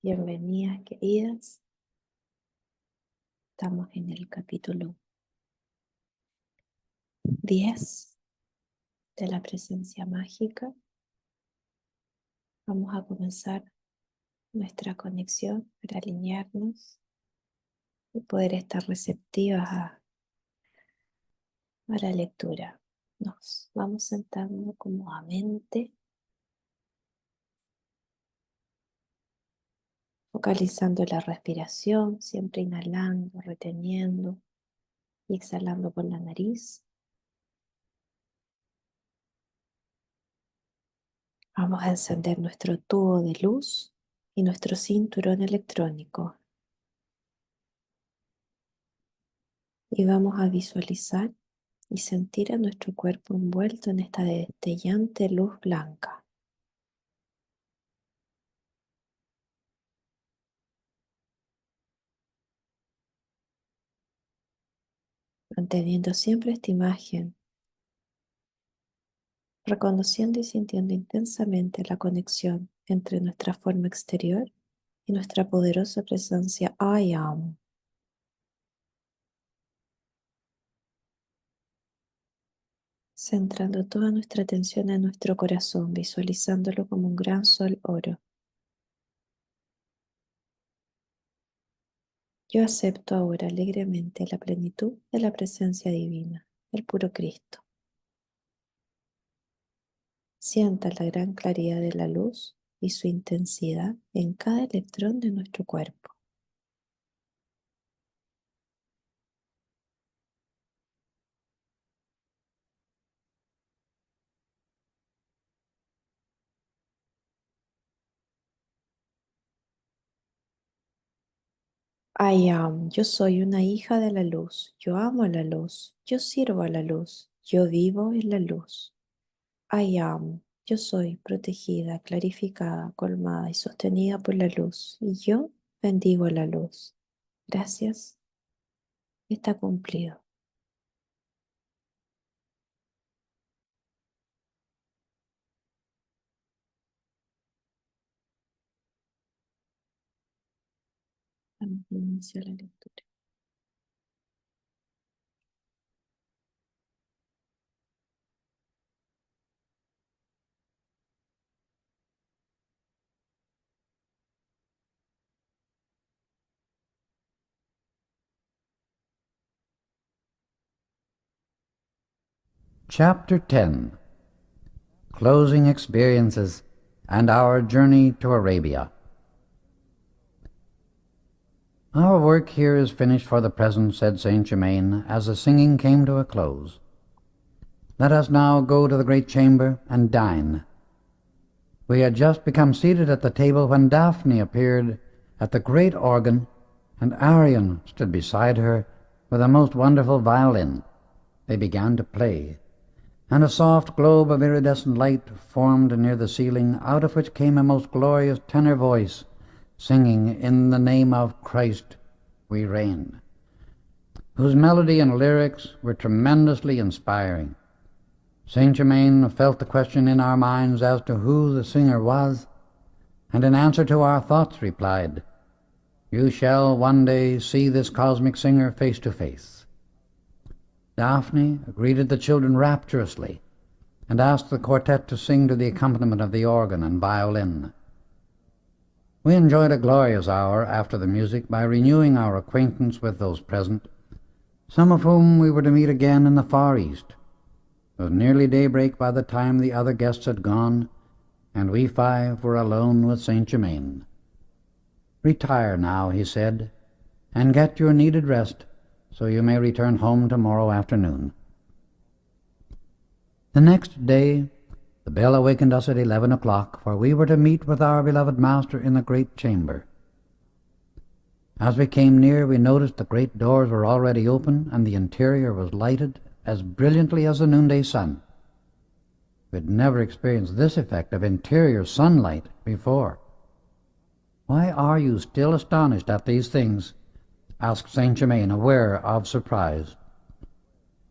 Bienvenidas, queridas. Estamos en el capítulo 10 de la presencia mágica. Vamos a comenzar nuestra conexión para alinearnos y poder estar receptivas a la lectura. Nos vamos sentando cómodamente, focalizando la respiración, siempre inhalando, reteniendo y exhalando por la nariz. Vamos a encender nuestro tubo de luz y nuestro cinturón electrónico. Y vamos a visualizar y sentir a nuestro cuerpo envuelto en esta destellante luz blanca. Manteniendo siempre esta imagen, reconociendo y sintiendo intensamente la conexión entre nuestra forma exterior y nuestra poderosa presencia I am. Centrando toda nuestra atención en nuestro corazón, visualizándolo como un gran sol oro. Yo acepto ahora alegremente la plenitud de la presencia divina, el puro Cristo. Sienta la gran claridad de la luz y su intensidad en cada electrón de nuestro cuerpo. I am, yo soy una hija de la luz, yo amo la luz, yo sirvo a la luz, yo vivo en la luz. I am, yo soy protegida, clarificada, colmada y sostenida por la luz, y yo bendigo la luz. Gracias, está cumplido. Damos inicio a la lectura. Chapter 10 Closing Experiences and Our Journey to Arabia. Our work here is finished for the present, said Saint Germain, as the singing came to a close. Let us now go to the great chamber and dine. We had just become seated at the table when Daphne appeared at the great organ, and Arion stood beside her with a most wonderful violin. They began to play, and a soft globe of iridescent light formed near the ceiling, out of which came a most glorious tenor voice, singing "In the name of Christ we reign," whose melody and lyrics were tremendously inspiring. Saint Germain felt the question in our minds as to who the singer was, and in answer to our thoughts replied, "You shall one day see this cosmic singer face to face." Daphne greeted the children rapturously and asked the quartet to sing to the accompaniment of the organ and violin. We enjoyed a glorious hour after the music by renewing our acquaintance with those present, some of whom we were to meet again in the Far East. It was nearly daybreak by the time the other guests had gone, and we five were alone with Saint Germain. "Retire now," he said, "and get your needed rest, so you may return home tomorrow afternoon." The next day the bell awakened us at 11 o'clock, for we were to meet with our beloved Master in the great chamber. As we came near, we noticed the great doors were already open, and the interior was lighted as brilliantly as the noonday sun. We had never experienced this effect of interior sunlight before. "Why are you still astonished at these things?" asked Saint Germain, aware of surprise.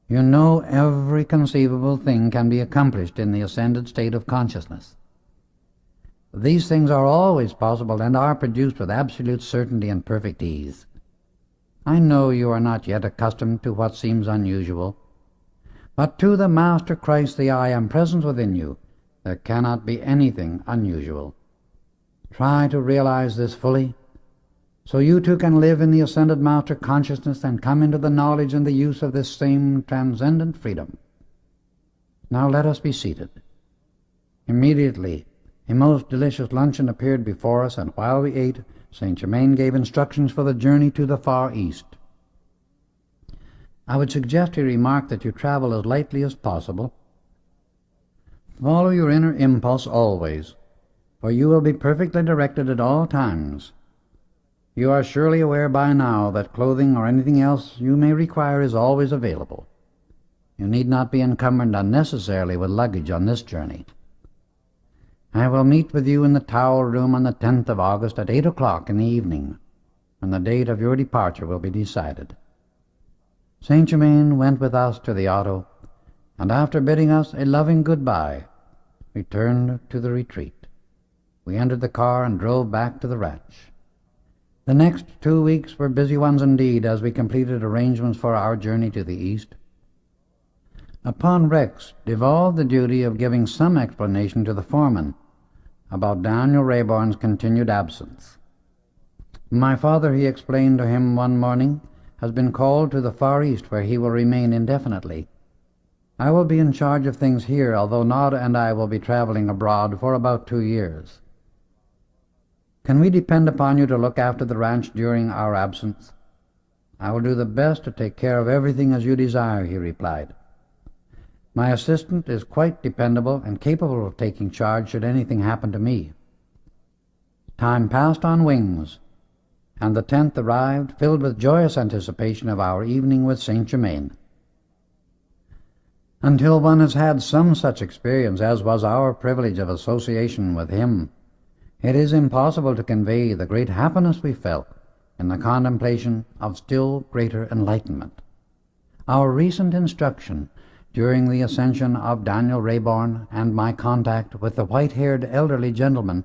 "You know every conceivable thing can be accomplished in the ascended state of consciousness." These things are always possible and are produced with absolute certainty and perfect ease. I know you are not yet accustomed to what seems unusual, but to the Master Christ the I Am present within you, there cannot be anything unusual. Try to realize this fully, so you too can live in the ascended Master consciousness and come into the knowledge and the use of this same transcendent freedom. Now let us be seated. Immediately, a most delicious luncheon appeared before us, and while we ate, Saint Germain gave instructions for the journey to the Far East. I would suggest, he remarked, that you travel as lightly as possible. Follow your inner impulse always, for you will be perfectly directed at all times. You are surely aware by now that clothing or anything else you may require is always available. You need not be encumbered unnecessarily with luggage on this journey. I will meet with you in the Tower Room on the 10th of August at 8 o'clock in the evening, when the date of your departure will be decided. Saint Germain went with us to the auto, and after bidding us a loving goodbye, returned to the retreat. We entered the car and drove back to the ranch. The next 2 weeks were busy ones indeed, as we completed arrangements for our journey to the East. Upon Rex devolved the duty of giving some explanation to the foreman about Daniel Rayborn's continued absence. My father, he explained to him one morning, has been called to the Far East, where he will remain indefinitely. I will be in charge of things here, although Nada and I will be traveling abroad for about 2 years. Can we depend upon you to look after the ranch during our absence? I will do the best to take care of everything as you desire, he replied. My assistant is quite dependable and capable of taking charge should anything happen to me. Time passed on wings, and the 10th arrived, filled with joyous anticipation of our evening with Saint Germain. Until one has had some such experience as was our privilege of association with him, it is impossible to convey the great happiness we felt in the contemplation of still greater enlightenment. Our recent instruction during the ascension of Daniel Rayborn and my contact with the white-haired elderly gentleman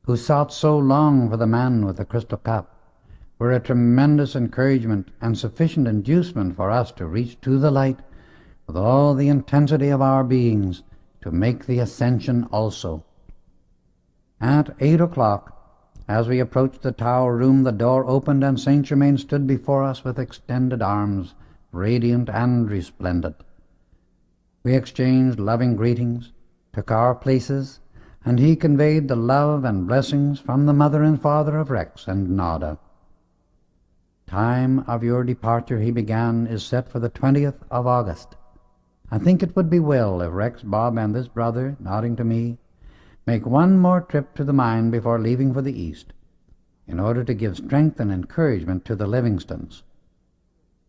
who sought so long for the man with the crystal cup were a tremendous encouragement and sufficient inducement for us to reach to the light with all the intensity of our beings to make the ascension also. At 8 o'clock, as we approached the Tower Room, the door opened and Saint Germain stood before us with extended arms, radiant and resplendent. We exchanged loving greetings, took our places, and he conveyed the love and blessings from the mother and father of Rex and Nada. Time of your departure, he began, is set for the 20th of August. I think it would be well if Rex, Bob, and this brother, nodding to me, make one more trip to the mine before leaving for the East, in order to give strength and encouragement to the Livingstons.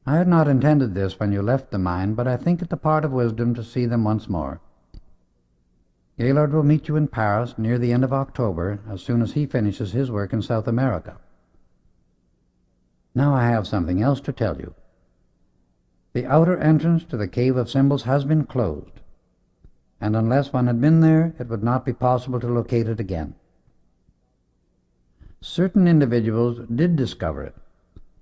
I had not intended this when you left the mine, but I think it the part of wisdom to see them once more. Gaylord will meet you in Paris near the end of October, as soon as he finishes his work in South America. Now I have something else to tell you. The outer entrance to the Cave of Symbols has been closed, and unless one had been there, it would not be possible to locate it again. Certain individuals did discover it,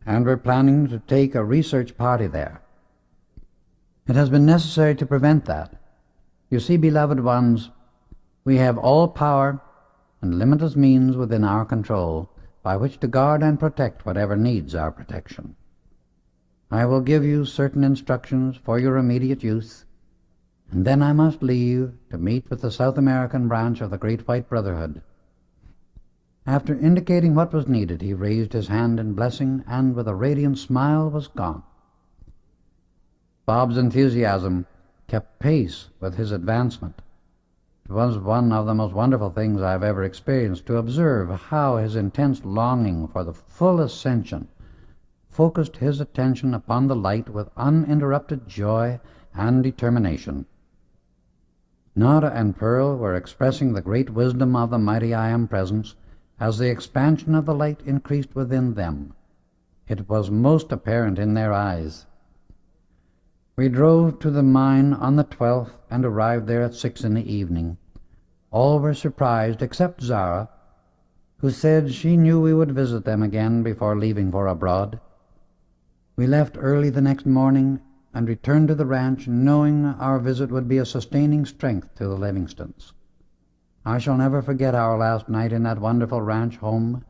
and were planning to take a research party there. It has been necessary to prevent that. You see, beloved ones, we have all power and limitless means within our control by which to guard and protect whatever needs our protection. I will give you certain instructions for your immediate use, and then I must leave to meet with the South American branch of the Great White Brotherhood. After indicating what was needed, he raised his hand in blessing, and with a radiant smile was gone. Bob's enthusiasm kept pace with his advancement. It was one of the most wonderful things I have ever experienced to observe how his intense longing for the full ascension focused his attention upon the light with uninterrupted joy and determination. Nada and Pearl were expressing the great wisdom of the mighty I Am presence as the expansion of the light increased within them. It was most apparent in their eyes. We drove to the mine on the 12th and arrived there at 6 in the evening. All were surprised except Zara, who said she knew we would visit them again before leaving for abroad. We left early the next morning and returned to the ranch, knowing our visit would be a sustaining strength to the Livingstons. I shall never forget our last night in that wonderful ranch home,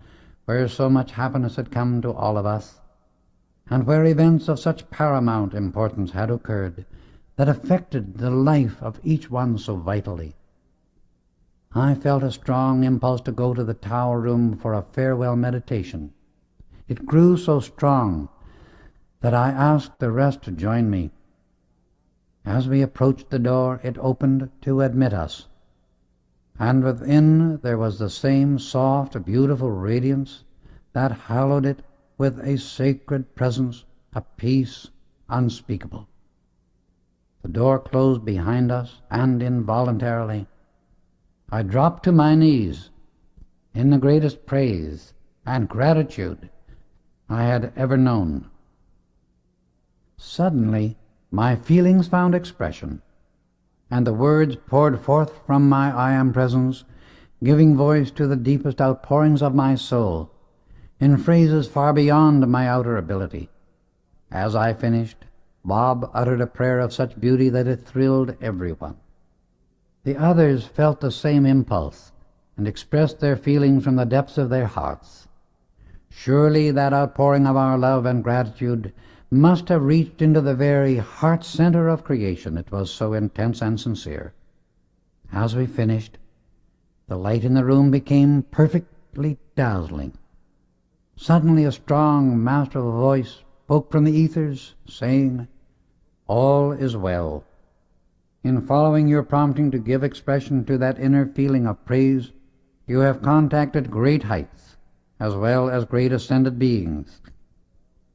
where so much happiness had come to all of us, and where events of such paramount importance had occurred that affected the life of each one so vitally. I felt a strong impulse to go to the tower room for a farewell meditation. It grew so strong that I asked the rest to join me. As we approached the door, it opened to admit us, and within there was the same soft, beautiful radiance that hallowed it with a sacred presence, a peace unspeakable. The door closed behind us, and involuntarily I dropped to my knees in the greatest praise and gratitude I had ever known. Suddenly, my feelings found expression, and the words poured forth from my I am presence, giving voice to the deepest outpourings of my soul, in phrases far beyond my outer ability. As I finished, Bob uttered a prayer of such beauty that it thrilled everyone. The others felt the same impulse and expressed their feelings from the depths of their hearts. Surely that outpouring of our love and gratitude must have reached into the very heart center of creation, it was so intense and sincere. As we finished, the light in the room became perfectly dazzling. Suddenly a strong, masterful voice spoke from the ethers, saying, "All is well." In following your prompting to give expression to that inner feeling of praise, you have contacted great heights, as well as great ascended beings.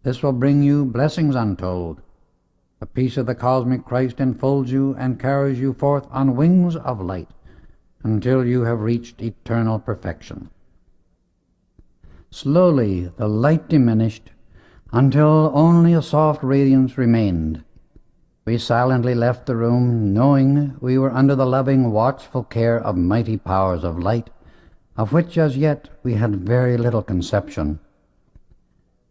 This will bring you blessings untold. The peace of the cosmic Christ enfolds you and carries you forth on wings of light until you have reached eternal perfection. Slowly the light diminished until only a soft radiance remained. We silently left the room, knowing we were under the loving, watchful care of mighty powers of light, of which as yet we had very little conception.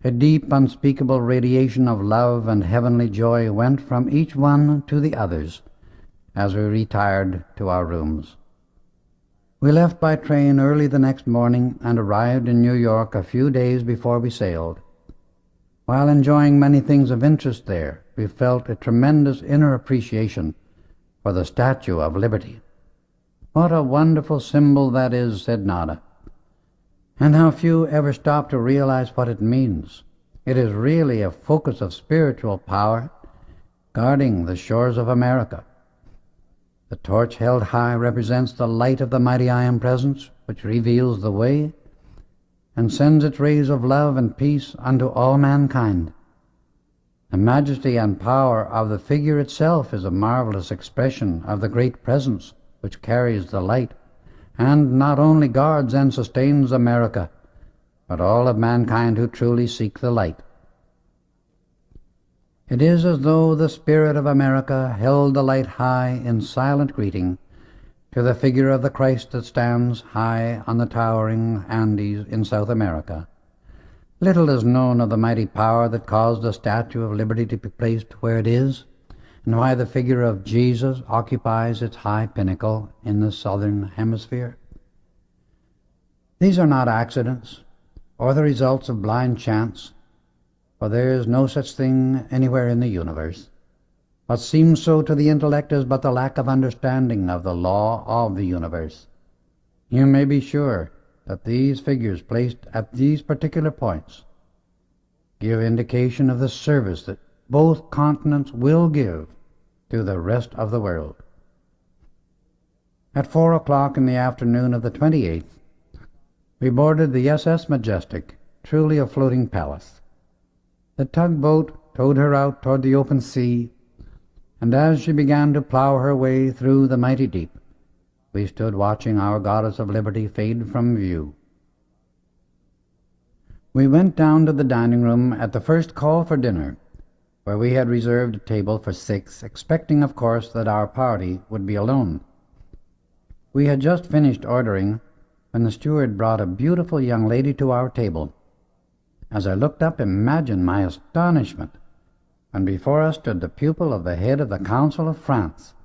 A deep, unspeakable radiation of love and heavenly joy went from each one to the others as we retired to our rooms. We left by train early the next morning and arrived in New York a few days before we sailed. While enjoying many things of interest there, we felt a tremendous inner appreciation for the Statue of Liberty. "What a wonderful symbol that is," said Nada, "and how few ever stop to realize what it means. It is really a focus of spiritual power guarding the shores of America. The torch held high represents the light of the mighty I Am Presence, which reveals the way and sends its rays of love and peace unto all mankind. The majesty and power of the figure itself is a marvelous expression of the great presence which carries the light, and not only guards and sustains America, but all of mankind who truly seek the light. It is as though the spirit of America held the light high in silent greeting to the figure of the Christ that stands high on the towering Andes in South America. Little is known of the mighty power that caused the Statue of Liberty to be placed where it is, and why the figure of Jesus occupies its high pinnacle in the southern hemisphere. These are not accidents, or the results of blind chance, for there is no such thing anywhere in the universe. What seems so to the intellect is but the lack of understanding of the law of the universe. You may be sure that these figures placed at these particular points give indication of the service that both continents will give to the rest of the world. At 4 o'clock in the afternoon of the 28th, we boarded the SS Majestic, truly a floating palace. The tugboat towed her out toward the open sea, and as she began to plow her way through the mighty deep, we stood watching our Goddess of Liberty fade from view. We went down to the dining room at the first call for dinner, where we had reserved a table for 6, expecting, of course, that our party would be alone. We had just finished ordering when the steward brought a beautiful young lady to our table. As I looked up, imagine my astonishment when before us stood the pupil of the head of the Council of France,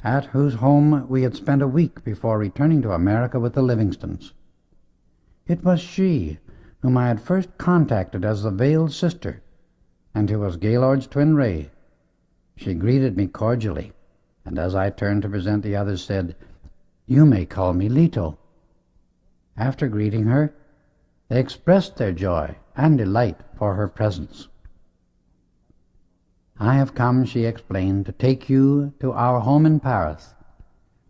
at whose home we had spent a week before returning to America with the Livingstons. It was she whom I had first contacted as the veiled sister, and who was Gaylord's twin ray. She greeted me cordially, and as I turned to present the others said, "You may call me Leto." After greeting her, they expressed their joy and delight for her presence. "I have come," she explained, "to take you to our home in Paris,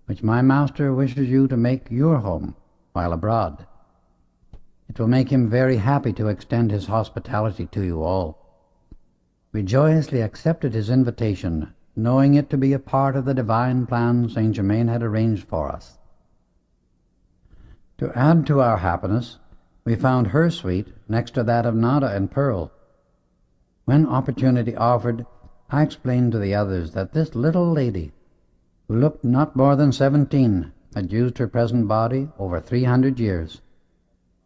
which my master wishes you to make your home while abroad. It will make him very happy to extend his hospitality to you all." We joyously accepted his invitation, knowing it to be a part of the divine plan Saint Germain had arranged for us. To add to our happiness, we found her suite next to that of Nada and Pearl. When opportunity offered, I explained to the others that this little lady, who looked not more than 17, had used her present body over 300 years.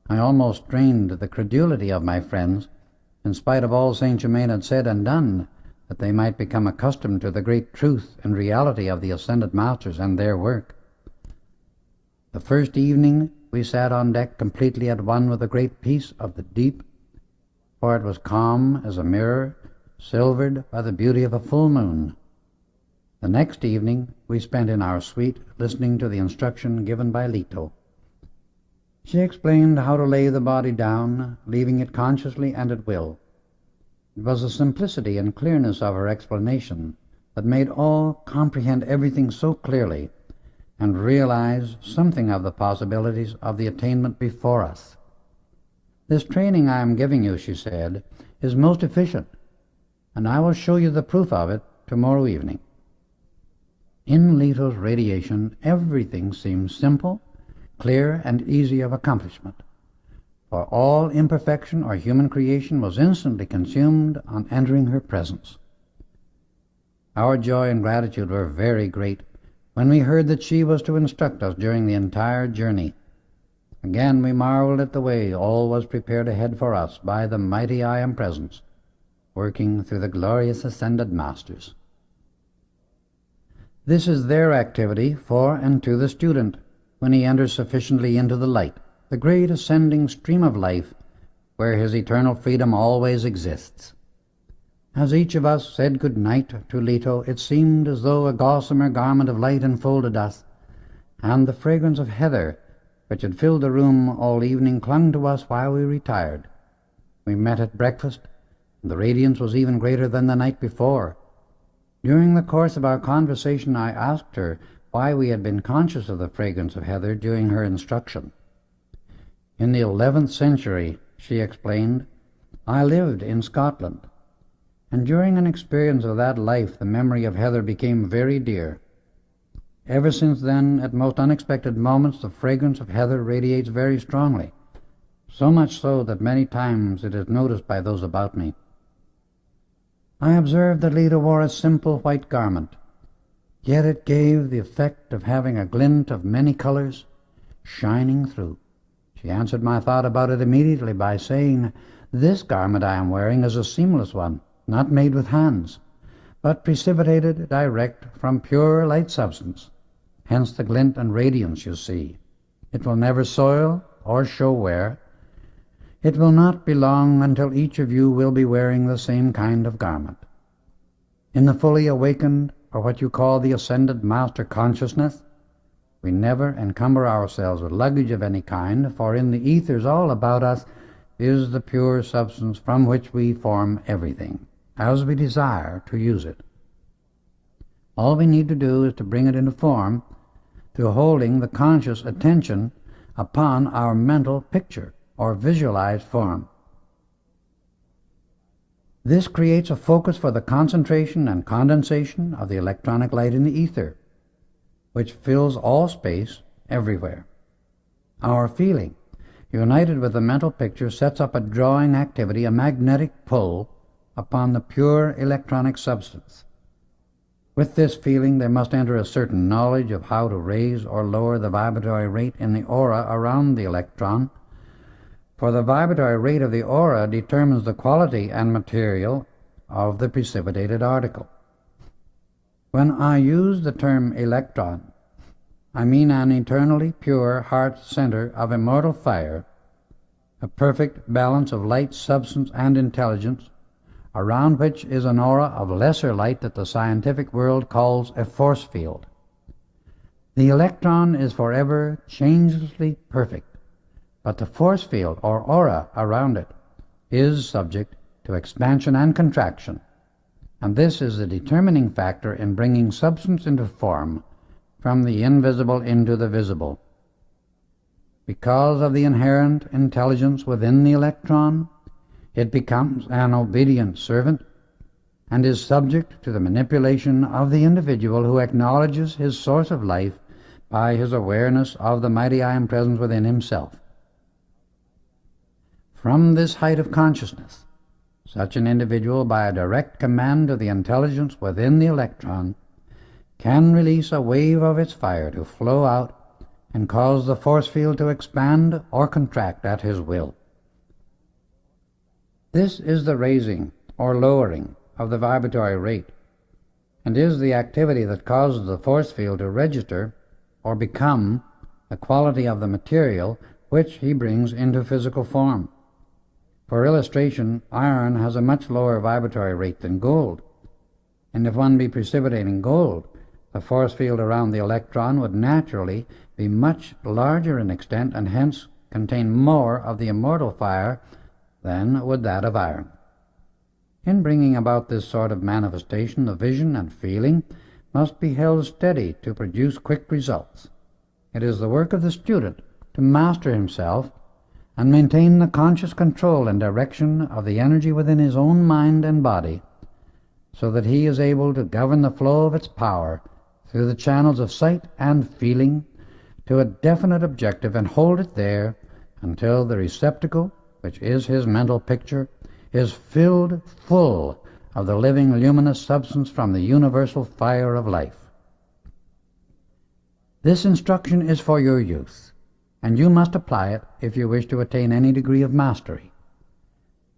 I almost strained the credulity of my friends, in spite of all Saint Germain had said and done, that they might become accustomed to the great truth and reality of the Ascended Masters and their work. The first evening we sat on deck completely at one with the great peace of the deep, for it was calm as a mirror, silvered by the beauty of a full moon. The next evening we spent in our suite listening to the instruction given by Leto. She explained how to lay the body down, leaving it consciously and at will. It was the simplicity and clearness of her explanation that made all comprehend everything so clearly and realize something of the possibilities of the attainment before us. "This training I am giving you," she said, "is most efficient, and I will show you the proof of it tomorrow evening." In Leto's radiation, everything seemed simple, clear, and easy of accomplishment, for all imperfection or human creation was instantly consumed on entering her presence. Our joy and gratitude were very great when we heard that she was to instruct us during the entire journey. Again we marveled at the way all was prepared ahead for us by the mighty I Am Presence, working through the glorious Ascended Masters. This is their activity for and to the student when he enters sufficiently into the light, the great ascending stream of life, where his eternal freedom always exists. As each of us said good night to Leto, it seemed as though a gossamer garment of light enfolded us, and the fragrance of heather, which had filled the room all evening, clung to us while we retired. We met at breakfast, and the radiance was even greater than the night before. During the course of our conversation, I asked her why we had been conscious of the fragrance of heather during her instruction. "In the 11th century," she explained, "I lived in Scotland, and during an experience of that life the memory of heather became very dear. Ever since then, at most unexpected moments, the fragrance of heather radiates very strongly, so much so that many times it is noticed by those about me." I observed that Leto wore a simple white garment, yet it gave the effect of having a glint of many colors shining through. She answered my thought about it immediately by saying, "This garment I am wearing is a seamless one, not made with hands, but precipitated direct from pure light substance, hence the glint and radiance you see. It will never soil or show wear. It will not be long until each of you will be wearing the same kind of garment. In the fully awakened, or what you call the Ascended Master Consciousness, we never encumber ourselves with luggage of any kind, for in the ethers all about us is the pure substance from which we form everything, as we desire to use it. All we need to do is to bring it into form through holding the conscious attention upon our mental picture or visualized form. This creates a focus for the concentration and condensation of the electronic light in the ether, which fills all space everywhere. Our feeling, united with the mental picture, sets up a drawing activity, a magnetic pull upon the pure electronic substance. With this feeling there must enter a certain knowledge of how to raise or lower the vibratory rate in the aura around the electron, for the vibratory rate of the aura determines the quality and material of the precipitated article. When I use the term electron, I mean an eternally pure heart center of immortal fire, a perfect balance of light, substance, and intelligence, around which is an aura of lesser light that the scientific world calls a force field. The electron is forever changelessly perfect, but the force field or aura around it is subject to expansion and contraction, and this is the determining factor in bringing substance into form, from the invisible into the visible. Because of the inherent intelligence within the electron, it becomes an obedient servant and is subject to the manipulation of the individual who acknowledges his source of life by his awareness of the mighty I Am presence within himself. From this height of consciousness, such an individual, by a direct command of the intelligence within the electron, can release a wave of its fire to flow out and cause the force field to expand or contract at his will. This is the raising or lowering of the vibratory rate, and is the activity that causes the force field to register or become the quality of the material which he brings into physical form. For illustration, iron has a much lower vibratory rate than gold, and if one be precipitating gold, the force field around the electron would naturally be much larger in extent and hence contain more of the immortal fire than would that of iron. In bringing about this sort of manifestation, the vision and feeling must be held steady to produce quick results. It is the work of the student to master himself and maintain the conscious control and direction of the energy within his own mind and body, so that he is able to govern the flow of its power through the channels of sight and feeling to a definite objective and hold it there until the receptacle, which is his mental picture, is filled full of the living luminous substance from the universal fire of life. This instruction is for your use, and you must apply it if you wish to attain any degree of mastery.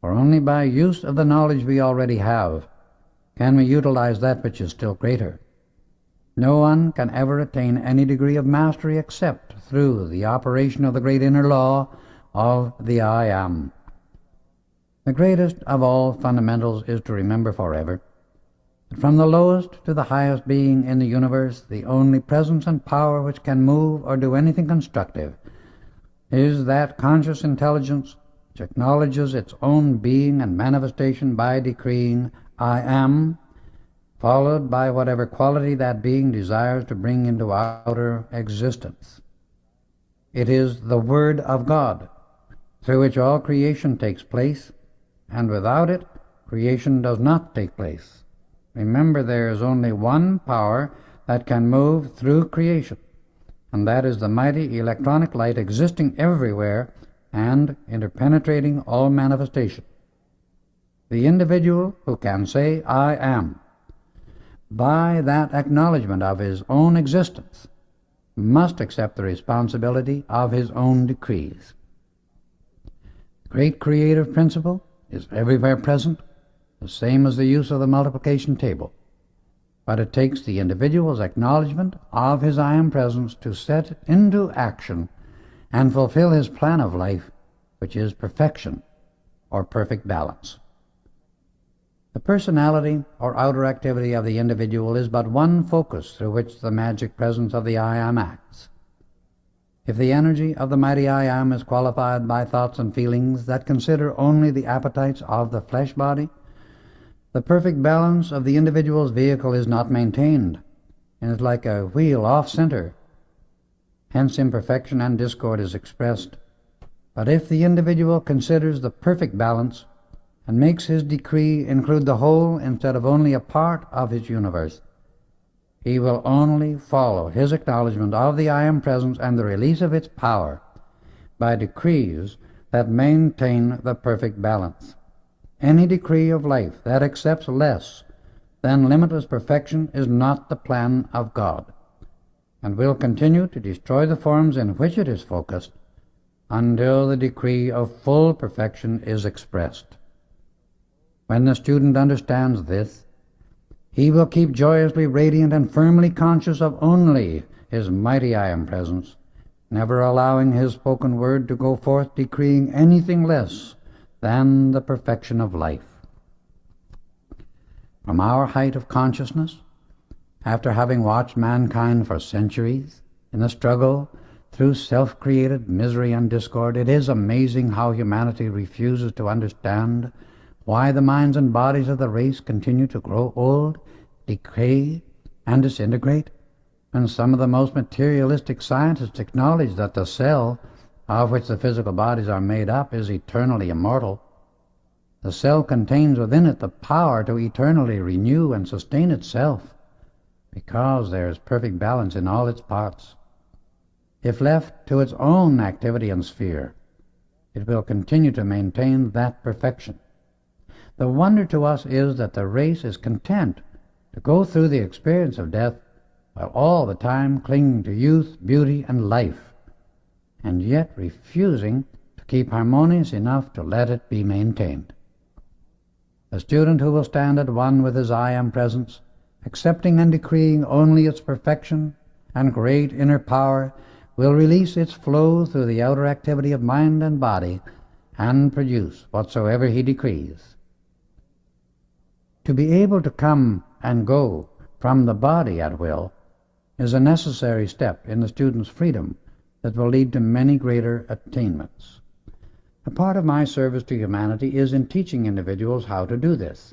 For only by use of the knowledge we already have can we utilize that which is still greater. No one can ever attain any degree of mastery except through the operation of the great inner law of the I Am. The greatest of all fundamentals is to remember forever that from the lowest to the highest being in the universe, the only presence and power which can move or do anything constructive is that conscious intelligence which acknowledges its own being and manifestation by decreeing I Am, followed by whatever quality that being desires to bring into outer existence. It is the Word of God, through which all creation takes place, and without it, creation does not take place. Remember, there is only one power that can move through creation, and that is the mighty electronic light existing everywhere and interpenetrating all manifestation. The individual who can say, I am, by that acknowledgement of his own existence, must accept the responsibility of his own decrees. The great creative principle is everywhere present, the same as the use of the multiplication table, but it takes the individual's acknowledgement of his I Am presence to set into action and fulfill his plan of life, which is perfection or perfect balance. The personality or outer activity of the individual is but one focus through which the magic presence of the I Am acts. If the energy of the mighty I Am is qualified by thoughts and feelings that consider only the appetites of the flesh body, the perfect balance of the individual's vehicle is not maintained, and is like a wheel off-center. Hence imperfection and discord is expressed. But if the individual considers the perfect balance and makes his decree include the whole instead of only a part of his universe, he will only follow his acknowledgement of the I Am presence and the release of its power by decrees that maintain the perfect balance. Any decree of life that accepts less then limitless perfection is not the plan of God, and will continue to destroy the forms in which it is focused until the decree of full perfection is expressed. When the student understands this, he will keep joyously radiant and firmly conscious of only his mighty I Am presence, never allowing his spoken word to go forth decreeing anything less than the perfection of life. From our height of consciousness, after having watched mankind for centuries in the struggle through self-created misery and discord, it is amazing how humanity refuses to understand why the minds and bodies of the race continue to grow old, decay, and disintegrate, when some of the most materialistic scientists acknowledge that the cell of which the physical bodies are made up is eternally immortal. The cell contains within it the power to eternally renew and sustain itself, because there is perfect balance in all its parts. If left to its own activity and sphere, it will continue to maintain that perfection. The wonder to us is that the race is content to go through the experience of death while all the time clinging to youth, beauty, and life, and yet refusing to keep harmonious enough to let it be maintained. The student who will stand at one with his I Am presence, accepting and decreeing only its perfection and great inner power, will release its flow through the outer activity of mind and body and produce whatsoever he decrees. To be able to come and go from the body at will is a necessary step in the student's freedom that will lead to many greater attainments. A part of my service to humanity is in teaching individuals how to do this,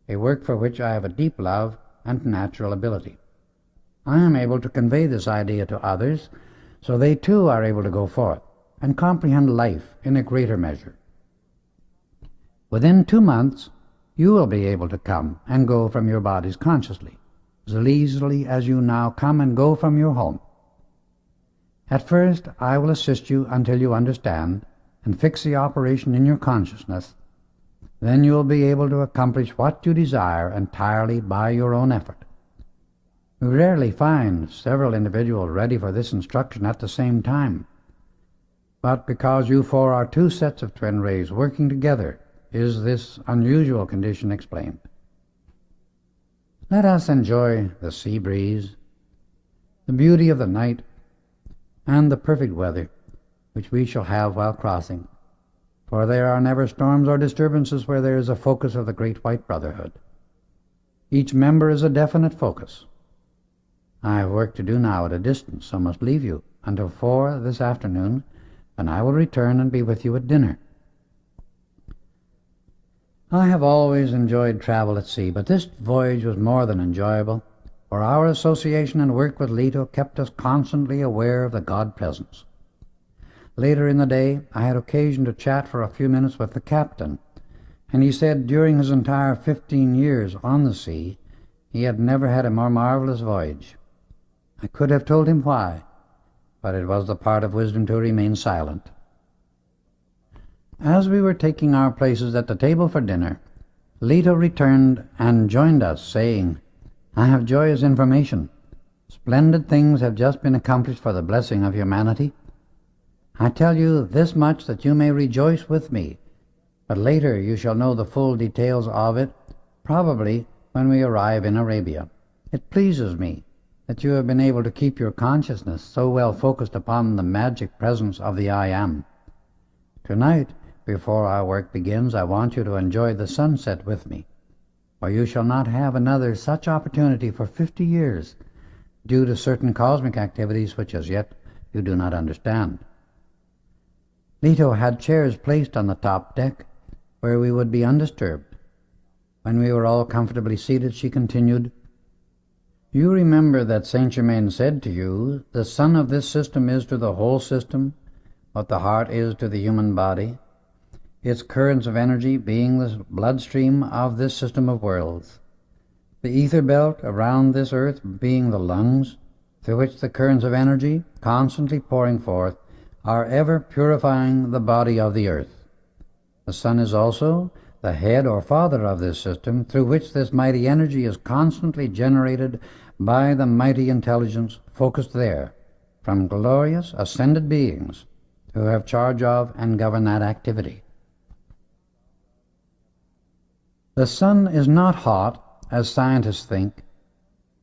a work for which I have a deep love and natural ability. I am able to convey this idea to others so they too are able to go forth and comprehend life in a greater measure. Within 2 months, you will be able to come and go from your bodies consciously, as easily as you now come and go from your home. At first, I will assist you until you understand and fix the operation in your consciousness. Then you will be able to accomplish what you desire entirely by your own effort. We rarely find several individuals ready for this instruction at the same time, but because you four are 2 sets of twin rays working together, is this unusual condition explained. Let us enjoy the sea breeze, the beauty of the night, and the perfect weather which we shall have while crossing, for there are never storms or disturbances where there is a focus of the great white brotherhood. Each member is a definite focus. I have work to do now at a distance, so must leave you until 4 this afternoon, when I will return and be with you at dinner. I have always enjoyed travel at sea, but this voyage was more than enjoyable, for our association and work with Leto kept us constantly aware of the God presence. Later in the day, I had occasion to chat for a few minutes with the captain, and he said during his entire 15 years on the sea, he had never had a more marvelous voyage. I could have told him why, but it was the part of wisdom to remain silent. As we were taking our places at the table for dinner, Leto returned and joined us, saying, "I have joyous information. Splendid things have just been accomplished for the blessing of humanity. I tell you this much that you may rejoice with me, but later you shall know the full details of it, probably when we arrive in Arabia. It pleases me that you have been able to keep your consciousness so well focused upon the magic presence of the I Am. Tonight, before our work begins, I want you to enjoy the sunset with me, for you shall not have another such opportunity for 50 years, due to certain cosmic activities which as yet you do not understand." Leto had chairs placed on the top deck, where we would be undisturbed. When we were all comfortably seated, she continued, "You remember that Saint Germain said to you, the sun of this system is to the whole system what the heart is to the human body, its currents of energy being the bloodstream of this system of worlds, the ether belt around this earth being the lungs, through which the currents of energy, constantly pouring forth, are ever purifying the body of the earth. The sun is also the head or father of this system, through which this mighty energy is constantly generated by the mighty intelligence focused there, from glorious ascended beings who have charge of and govern that activity. The sun is not hot, as scientists think.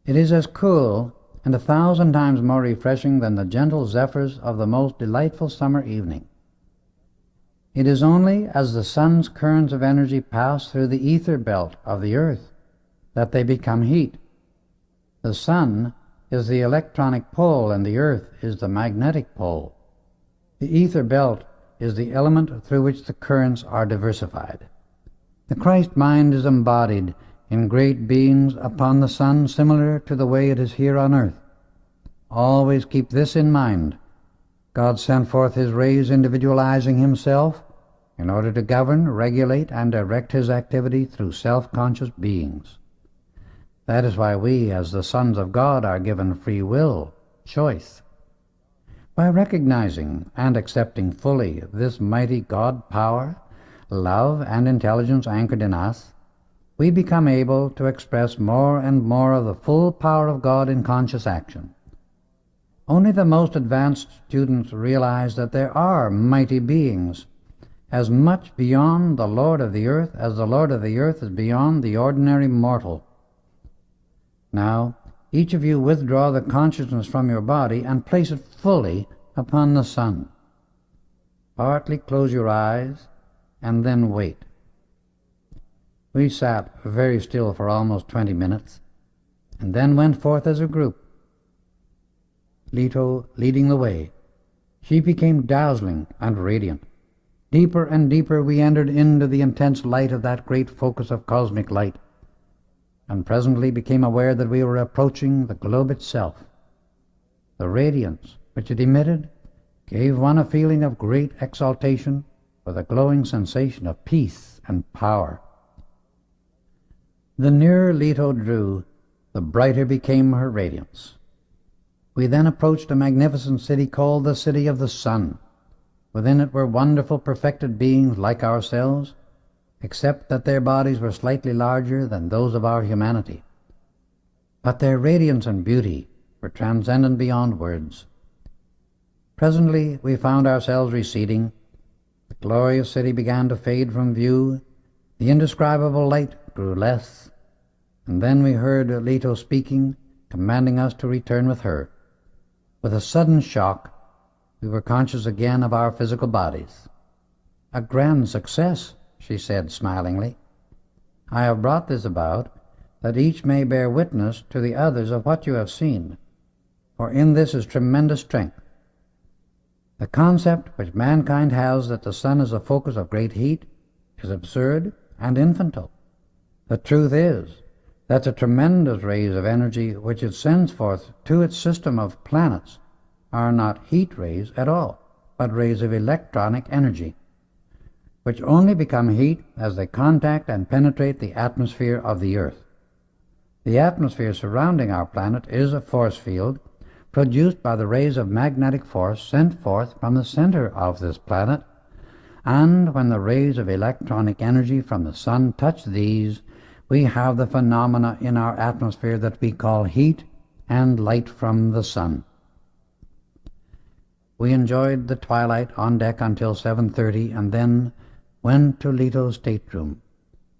It is as cool and 1,000 times more refreshing than the gentle zephyrs of the most delightful summer evening. It is only as the sun's currents of energy pass through the ether belt of the earth that they become heat. The sun is the electronic pole and the earth is the magnetic pole. The ether belt is the element through which the currents are diversified. The Christ mind is embodied in great beings upon the sun, similar to the way it is here on earth. Always keep this in mind. God sent forth his rays individualizing himself in order to govern, regulate, and direct his activity through self-conscious beings. That is why we, as the sons of God, are given free will, choice. By recognizing and accepting fully this mighty God power, love, and intelligence anchored in us, we become able to express more and more of the full power of God in conscious action. Only the most advanced students realize that there are mighty beings, as much beyond the Lord of the earth as the Lord of the earth is beyond the ordinary mortal. Now, each of you withdraw the consciousness from your body and place it fully upon the sun. Partly close your eyes and then wait. We sat very still for almost 20 minutes and then went forth as a group. Leto leading the way. She became dazzling and radiant. Deeper and deeper we entered into the intense light of that great focus of cosmic light, and presently became aware that we were approaching the globe itself. The radiance which it emitted gave one a feeling of great exaltation with a glowing sensation of peace and power. The nearer Leto drew, the brighter became her radiance. We then approached a magnificent city called the City of the Sun. Within it were wonderful perfected beings like ourselves, except that their bodies were slightly larger than those of our humanity. But their radiance and beauty were transcendent beyond words. Presently we found ourselves receding. The glorious city began to fade from view. The indescribable light grew less. And then we heard Leto speaking, commanding us to return with her. With a sudden shock, we were conscious again of our physical bodies. "A grand success," she said smilingly. "I have brought this about that each may bear witness to the others of what you have seen, for in this is tremendous strength. The concept which mankind has that the sun is a focus of great heat is absurd and infantile. The truth is that the tremendous rays of energy which it sends forth to its system of planets are not heat rays at all, but rays of electronic energy, which only become heat as they contact and penetrate the atmosphere of the earth. The atmosphere surrounding our planet is a force field produced by the rays of magnetic force sent forth from the center of this planet, and when the rays of electronic energy from the sun touch these, we have the phenomena in our atmosphere that we call heat and light from the sun. We enjoyed the twilight on deck until 7:30 and then went to Leto's stateroom.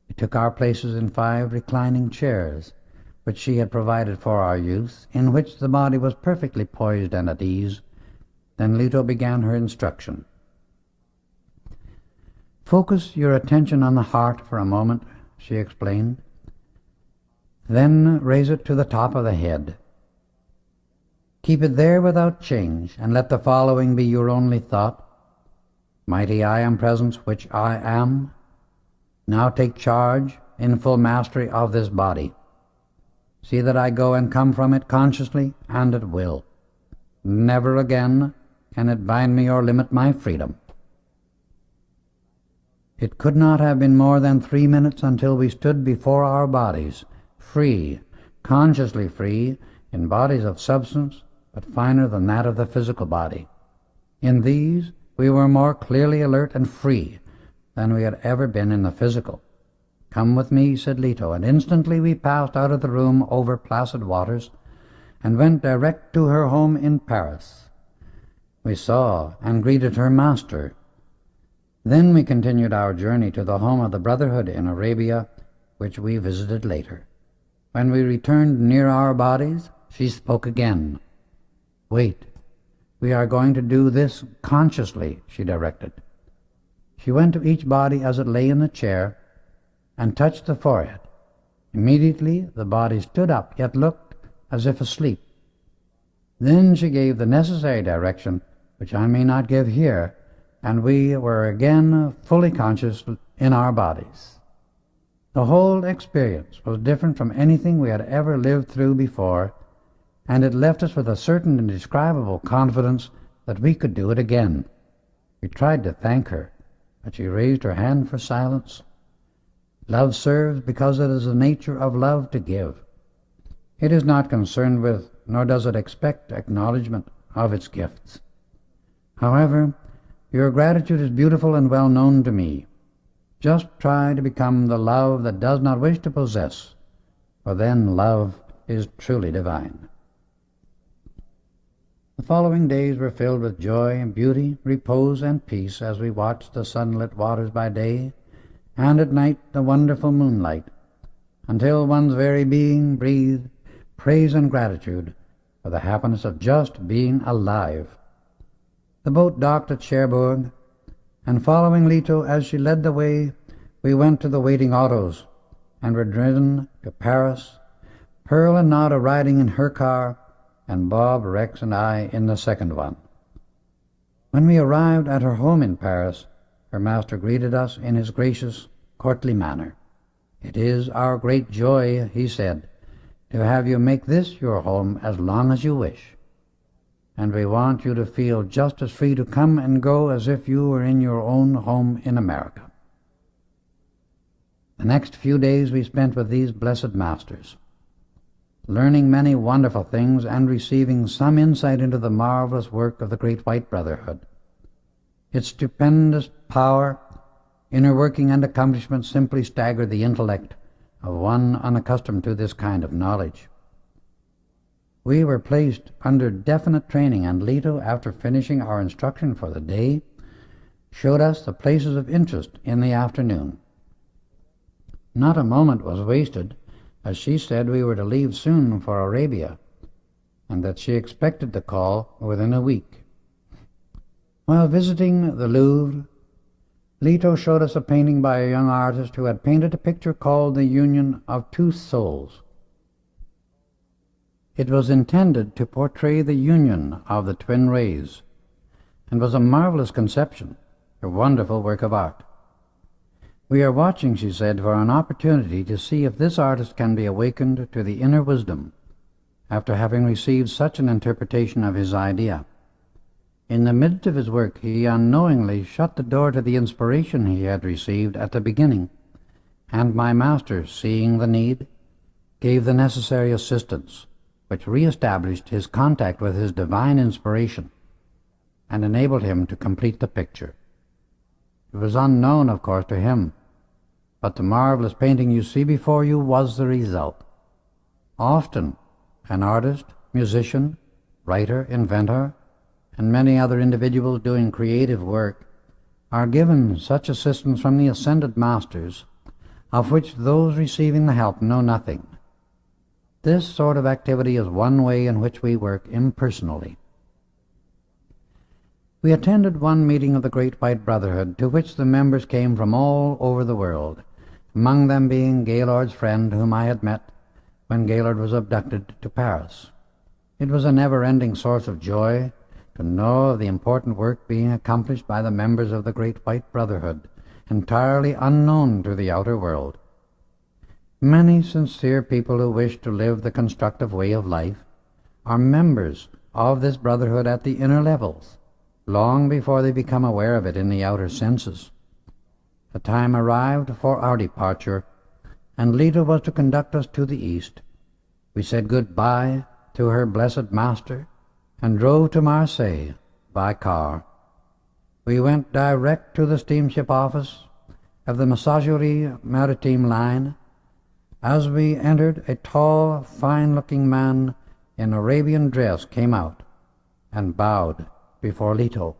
We took our places in 5 reclining chairs, which she had provided for our use, in which the body was perfectly poised and at ease. Then Leto began her instruction. "Focus your attention on the heart for a moment," she explained. "Then raise it to the top of the head. Keep it there without change, and let the following be your only thought. Mighty I Am Presence, which I am, now take charge in full mastery of this body. See that I go and come from it consciously and at will. Never again can it bind me or limit my freedom." It could not have been more than 3 minutes until we stood before our bodies, free, consciously free, in bodies of substance, but finer than that of the physical body. In these we were more clearly alert and free than we had ever been in the physical. "Come with me," said Leto, and instantly we passed out of the room over placid waters and went direct to her home in Paris. We saw and greeted her master. Then we continued our journey to the home of the Brotherhood in Arabia, which we visited later. When we returned near our bodies, she spoke again. "Wait, we are going to do this consciously," she directed. She went to each body as it lay in the chair and touched the forehead. Immediately the body stood up, yet looked as if asleep. Then she gave the necessary direction, which I may not give here, and we were again fully conscious in our bodies. The whole experience was different from anything we had ever lived through before, and it left us with a certain indescribable confidence that we could do it again. We tried to thank her, but she raised her hand for silence. Love serves because it is the nature of love to give. It is not concerned with, nor does it expect acknowledgement of its gifts. However, your gratitude is beautiful and well known to me. Just try to become the love that does not wish to possess, for then love is truly divine. The following days were filled with joy and beauty, repose and peace as we watched the sunlit waters by day, and at night the wonderful moonlight, until one's very being breathed praise and gratitude for the happiness of just being alive. The boat docked at Cherbourg, and following Leto as she led the way, we went to the waiting autos and were driven to Paris, Pearl and Nada riding in her car, and Bob, Rex, and I in the second one. When we arrived at her home in Paris, her master greeted us in his gracious, courtly manner. "It is our great joy," he said, "to have you make this your home as long as you wish. And we want you to feel just as free to come and go as if you were in your own home in America." The next few days we spent with these blessed masters, learning many wonderful things and receiving some insight into the marvelous work of the Great White Brotherhood. Its stupendous power, inner working and accomplishments simply staggered the intellect of one unaccustomed to this kind of knowledge. We were placed under definite training, and Leto, after finishing our instruction for the day, showed us the places of interest in the afternoon. Not a moment was wasted, as she said we were to leave soon for Arabia, and that she expected to call within a week. While visiting the Louvre, Leto showed us a painting by a young artist who had painted a picture called The Union of Two Souls. It was intended to portray the union of the twin rays, and was a marvelous conception, a wonderful work of art. "We are watching," she said, "for an opportunity to see if this artist can be awakened to the inner wisdom after having received such an interpretation of his idea." In the midst of his work, he unknowingly shut the door to the inspiration he had received at the beginning, and my master, seeing the need, gave the necessary assistance, which re-established his contact with his divine inspiration and enabled him to complete the picture. It was unknown, of course, to him, but the marvelous painting you see before you was the result. Often, an artist, musician, writer, inventor, and many other individuals doing creative work are given such assistance from the ascended masters, of which those receiving the help know nothing. This sort of activity is one way in which we work impersonally. We attended one meeting of the Great White Brotherhood, to which the members came from all over the world, among them being Gaylord's friend, whom I had met when Gaylord was abducted to Paris. It was a never-ending source of joy to know of the important work being accomplished by the members of the Great White Brotherhood, entirely unknown to the outer world. Many sincere people who wish to live the constructive way of life are members of this brotherhood at the inner levels, long before they become aware of it in the outer senses. The time arrived for our departure, and Leto was to conduct us to the east. We said good-bye to her blessed master and drove to Marseille by car. We went direct to the steamship office of the Messagerie Maritime line. As we entered, a tall, fine-looking man in Arabian dress came out and bowed before Leto.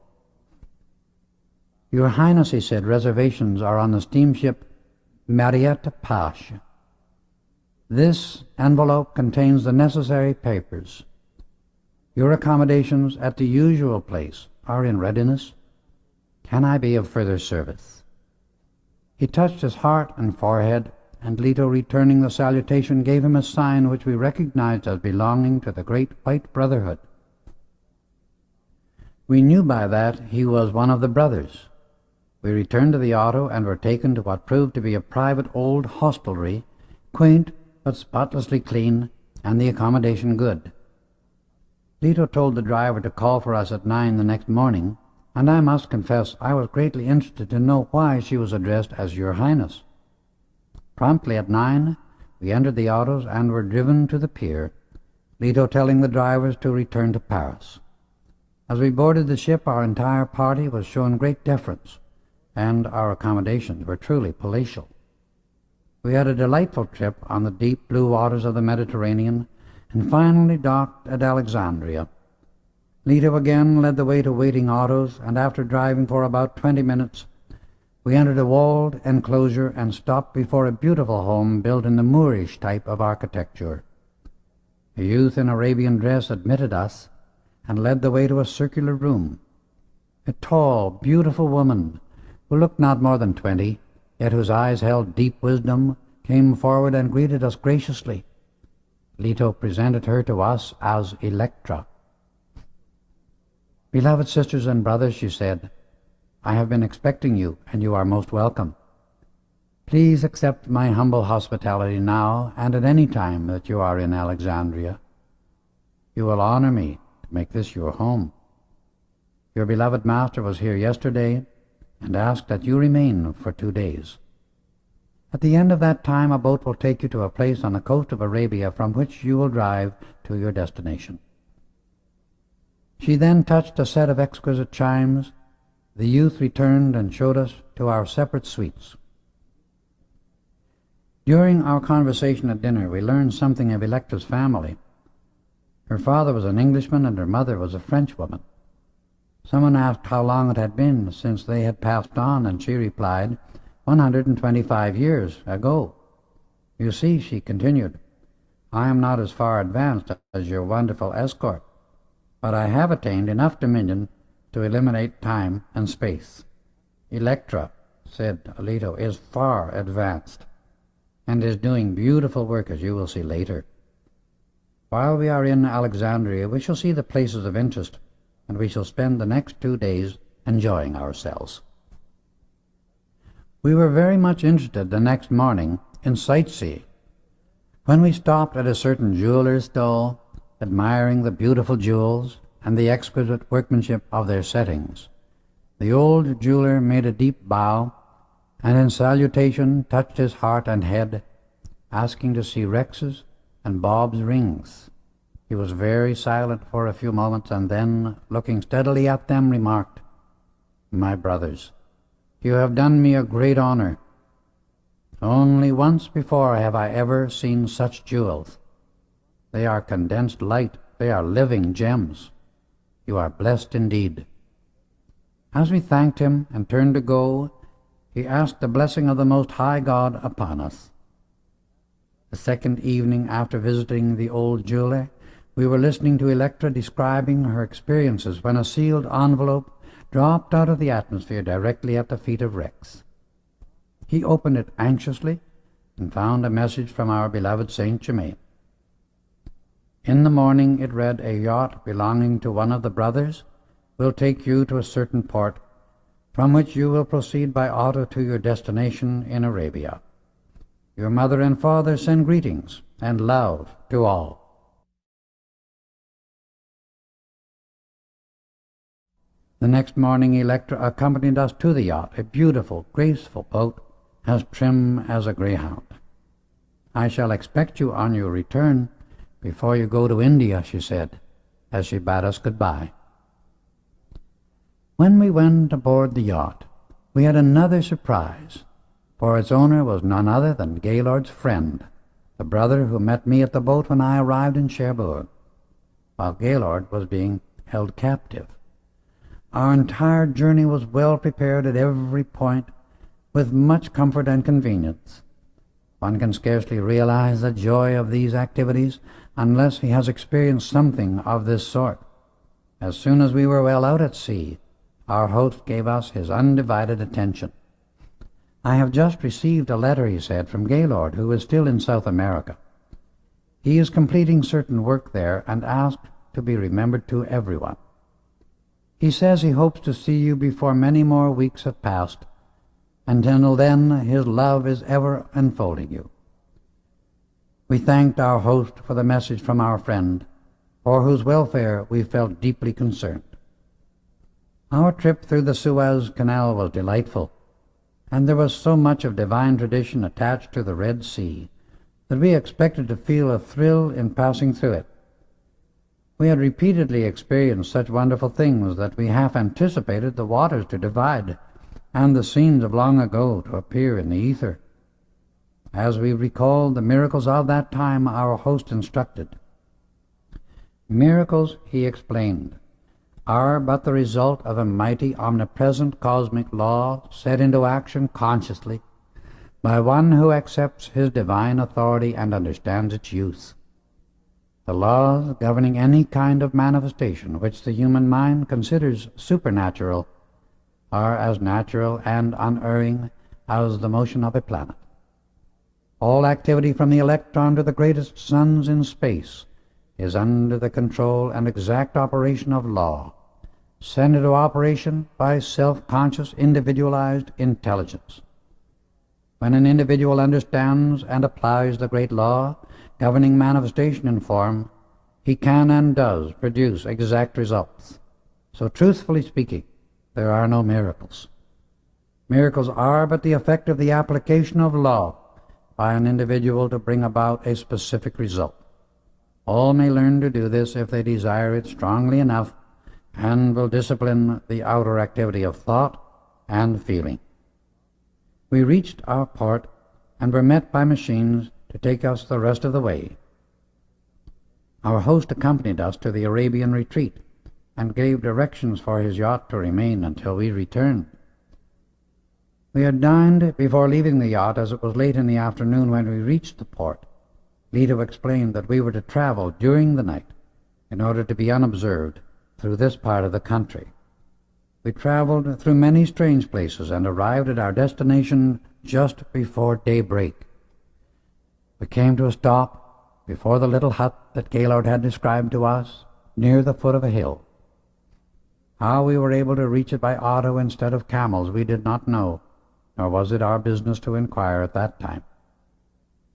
"Your Highness," he said, "reservations are on the steamship Marietta Pash. This envelope contains the necessary papers. Your accommodations at the usual place are in readiness. Can I be of further service?" He touched his heart and forehead, and Leto, returning the salutation, gave him a sign which we recognized as belonging to the great White Brotherhood. We knew by that he was one of the brothers. We returned to the auto and were taken to what proved to be a private old hostelry, quaint but spotlessly clean, and the accommodation good. Leto told the driver to call for us at 9 the next morning, and I must confess I was greatly interested to know why she was addressed as Your Highness. Promptly at 9, we entered the autos and were driven to the pier, Leto telling the drivers to return to Paris. As we boarded the ship, our entire party was shown great deference, and our accommodations were truly palatial. We had a delightful trip on the deep blue waters of the Mediterranean, and finally docked at Alexandria. Leto again led the way to waiting autos, and after driving for about 20 minutes, we entered a walled enclosure and stopped before a beautiful home built in the Moorish type of architecture. A youth in Arabian dress admitted us and led the way to a circular room. A tall, beautiful woman, who looked not more than 20, yet whose eyes held deep wisdom, came forward and greeted us graciously. Leto presented her to us as Electra. "Beloved sisters and brothers," she said, "I have been expecting you, and you are most welcome. Please accept my humble hospitality now and at any time that you are in Alexandria. You will honor me to make this your home. Your beloved master was here yesterday and asked that you remain for 2 days. At the end of that time, a boat will take you to a place on the coast of Arabia from which you will drive to your destination." She then touched a set of exquisite chimes. The youth returned and showed us to our separate suites. During our conversation at dinner, we learned something of Electra's family. Her father was an Englishman and her mother was a Frenchwoman. Someone asked how long it had been since they had passed on, and she replied, 125 years ago. "You see," she continued, "I am not as far advanced as your wonderful escort, but I have attained enough dominion to eliminate time and space. Electra," said Leto, "is far advanced and is doing beautiful work, as you will see later. While we are in Alexandria, we shall see the places of interest, and we shall spend the next 2 days enjoying ourselves." We were very much interested the next morning in sightseeing. When we stopped at a certain jeweler's stall, admiring the beautiful jewels and the exquisite workmanship of their settings, the old jeweler made a deep bow, and in salutation touched his heart and head, asking to see Rex's and Bob's rings. He was very silent for a few moments, and then, looking steadily at them, remarked, "My brothers, you have done me a great honor. Only once before have I ever seen such jewels. They are condensed light. They are living gems. You are blessed indeed." As we thanked him and turned to go, he asked the blessing of the Most High God upon us. The second evening after visiting the old jeweler, we were listening to Electra describing her experiences when a sealed envelope dropped out of the atmosphere directly at the feet of Rex. He opened it anxiously and found a message from our beloved Saint Germain. In the morning it read, "A yacht belonging to one of the brothers will take you to a certain port, from which you will proceed by auto to your destination in Arabia. Your mother and father send greetings and love to all." The next morning Electra accompanied us to the yacht, a beautiful, graceful boat, as trim as a greyhound. "I shall expect you on your return before you go to India," she said, as she bade us goodbye. When we went aboard the yacht, we had another surprise. for its owner was none other than Gaylord's friend, the brother who met me at the boat when I arrived in Cherbourg, while Gaylord was being held captive. Our entire journey was well prepared at every point, with much comfort and convenience. One can scarcely realize the joy of these activities unless he has experienced something of this sort. As soon as we were well out at sea, our host gave us his undivided attention. "I have just received a letter," he said, "from Gaylord, who is still in South America. He is completing certain work there and asked to be remembered to everyone. He says he hopes to see you before many more weeks have passed. Until then, his love is ever enfolding you." We thanked our host for the message from our friend, for whose welfare we felt deeply concerned. Our trip through the Suez Canal was delightful, and there was so much of divine tradition attached to the Red Sea that we expected to feel a thrill in passing through it. We had repeatedly experienced such wonderful things that we half anticipated the waters to divide and the scenes of long ago to appear in the ether. As we recalled the miracles of that time, our host instructed. "Miracles," he explained, "are but the result of a mighty, omnipresent cosmic law set into action consciously by one who accepts his divine authority and understands its use. The laws governing any kind of manifestation which the human mind considers supernatural are as natural and unerring as the motion of a planet. All activity from the electron to the greatest suns in space is under the control and exact operation of law, sent into operation by self-conscious, individualized intelligence. When an individual understands and applies the great law governing manifestation in form, he can and does produce exact results. So, truthfully speaking, there are no miracles. Miracles are but the effect of the application of law by an individual to bring about a specific result. All may learn to do this if they desire it strongly enough and will discipline the outer activity of thought and feeling. We reached our port and were met by machines to take us the rest of the way. Our host accompanied us to the Arabian retreat and gave directions for his yacht to remain until we returned. We had dined before leaving the yacht, as it was late in the afternoon when we reached the port. Lito explained that we were to travel during the night in order to be unobserved through this part of the country. We traveled through many strange places and arrived at our destination just before daybreak. We came to a stop before the little hut that Gaylord had described to us, near the foot of a hill. How we were able to reach it by auto instead of camels we did not know, nor was it our business to inquire at that time.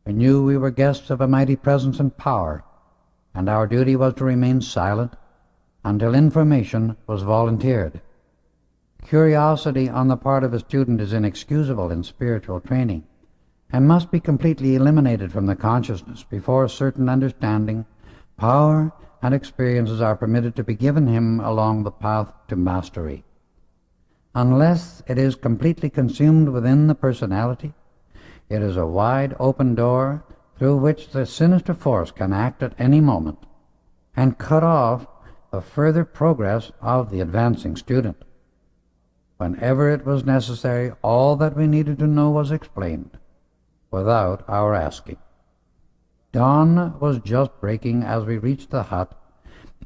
We knew we were guests of a mighty presence and power, and our duty was to remain silent until information was volunteered. Curiosity on the part of a student is inexcusable in spiritual training, and must be completely eliminated from the consciousness before certain understanding, power, and experiences are permitted to be given him along the path to mastery. Unless it is completely consumed within the personality, it is a wide open door through which the sinister force can act at any moment and cut off the further progress of the advancing student. Whenever it was necessary, all that we needed to know was explained, without our asking. Dawn was just breaking as we reached the hut,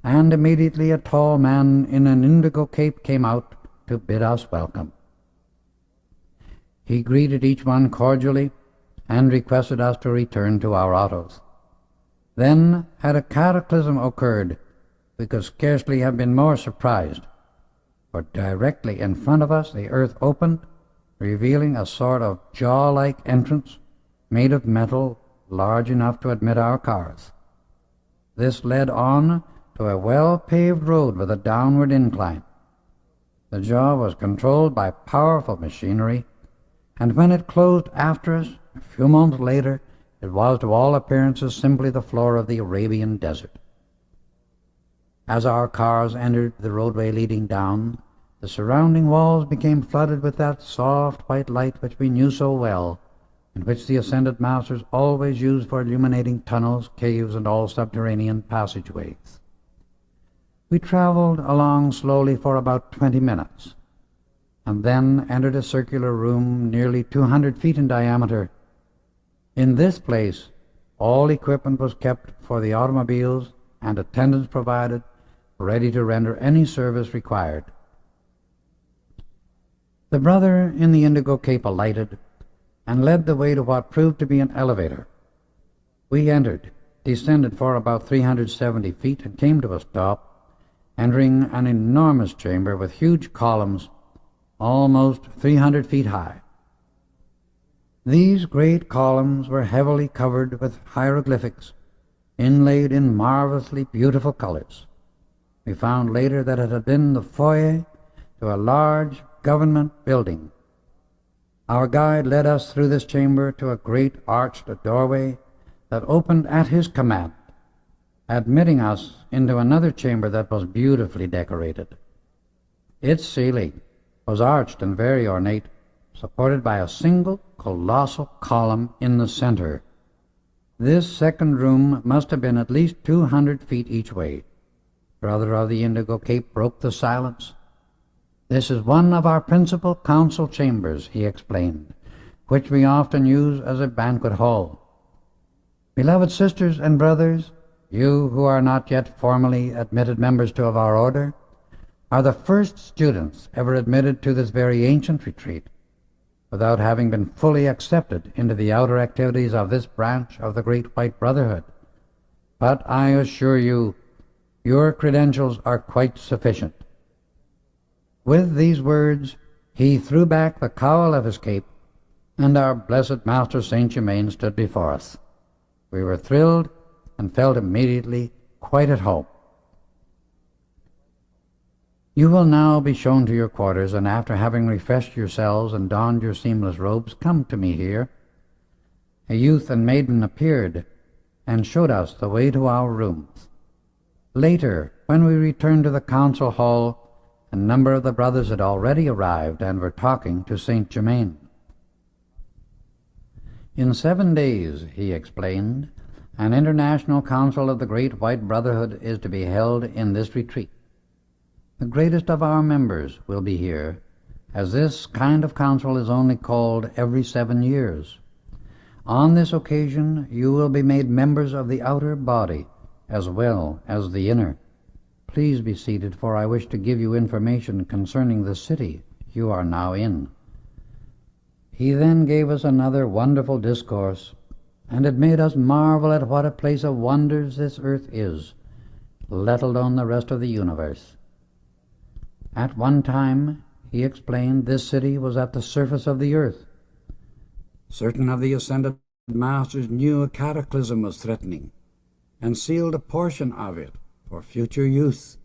and immediately a tall man in an indigo cape came out to bid us welcome. He greeted each one cordially and requested us to return to our autos. Then, had a cataclysm occurred, we could scarcely have been more surprised, for directly in front of us the earth opened, revealing a sort of jaw-like entrance made of metal large enough to admit our cars. This led on to a well-paved road with a downward incline. The jaw was controlled by powerful machinery, and when it closed after us, a few moments later, it was to all appearances simply the floor of the Arabian desert. As our cars entered the roadway leading down, the surrounding walls became flooded with that soft white light which we knew so well, and which the ascended masters always used for illuminating tunnels, caves, and all subterranean passageways. We traveled along slowly for about 20 minutes, and then entered a circular room nearly 200 feet in diameter. In this place, all equipment was kept for the automobiles and attendants provided, ready to render any service required. The brother in the indigo cape alighted and led the way to what proved to be an elevator. We entered, descended for about 370 feet, and came to a stop, entering an enormous chamber with huge columns almost 300 feet high. These great columns were heavily covered with hieroglyphics, inlaid in marvelously beautiful colors. We found later that it had been the foyer to a large government building. Our guide led us through this chamber to a great arched doorway that opened at his command, admitting us into another chamber that was beautifully decorated. Its ceiling was arched and very ornate, supported by a single colossal column in the center. This second room must have been at least 200 feet each way. Brother of the Indigo Cape broke the silence. "This is one of our principal council chambers," he explained, "which we often use as a banquet hall. Beloved sisters and brothers, you who are not yet formally admitted members of our order, are the first students ever admitted to this very ancient retreat, without having been fully accepted into the outer activities of this branch of the Great White Brotherhood. But I assure you, your credentials are quite sufficient." With these words, he threw back the cowl of his cape, and our blessed Master Saint Germain stood before us. We were thrilled and felt immediately quite at home. "You will now be shown to your quarters, and after having refreshed yourselves and donned your seamless robes, come to me here." A youth and maiden appeared and showed us the way to our rooms. Later, when we returned to the council hall, a number of the brothers had already arrived and were talking to Saint Germain. "In 7 days," he explained, "an international council of the Great White Brotherhood is to be held in this retreat. The greatest of our members will be here, as this kind of council is only called every 7 years. On this occasion you will be made members of the outer body as well as the inner. Please be seated, for I wish to give you information concerning the city you are now in." He then gave us another wonderful discourse, and it made us marvel at what a place of wonders this earth is, let alone the rest of the universe. At one time, he explained, this city was at the surface of the earth. Certain of the ascended masters knew a cataclysm was threatening, and sealed a portion of it for future use.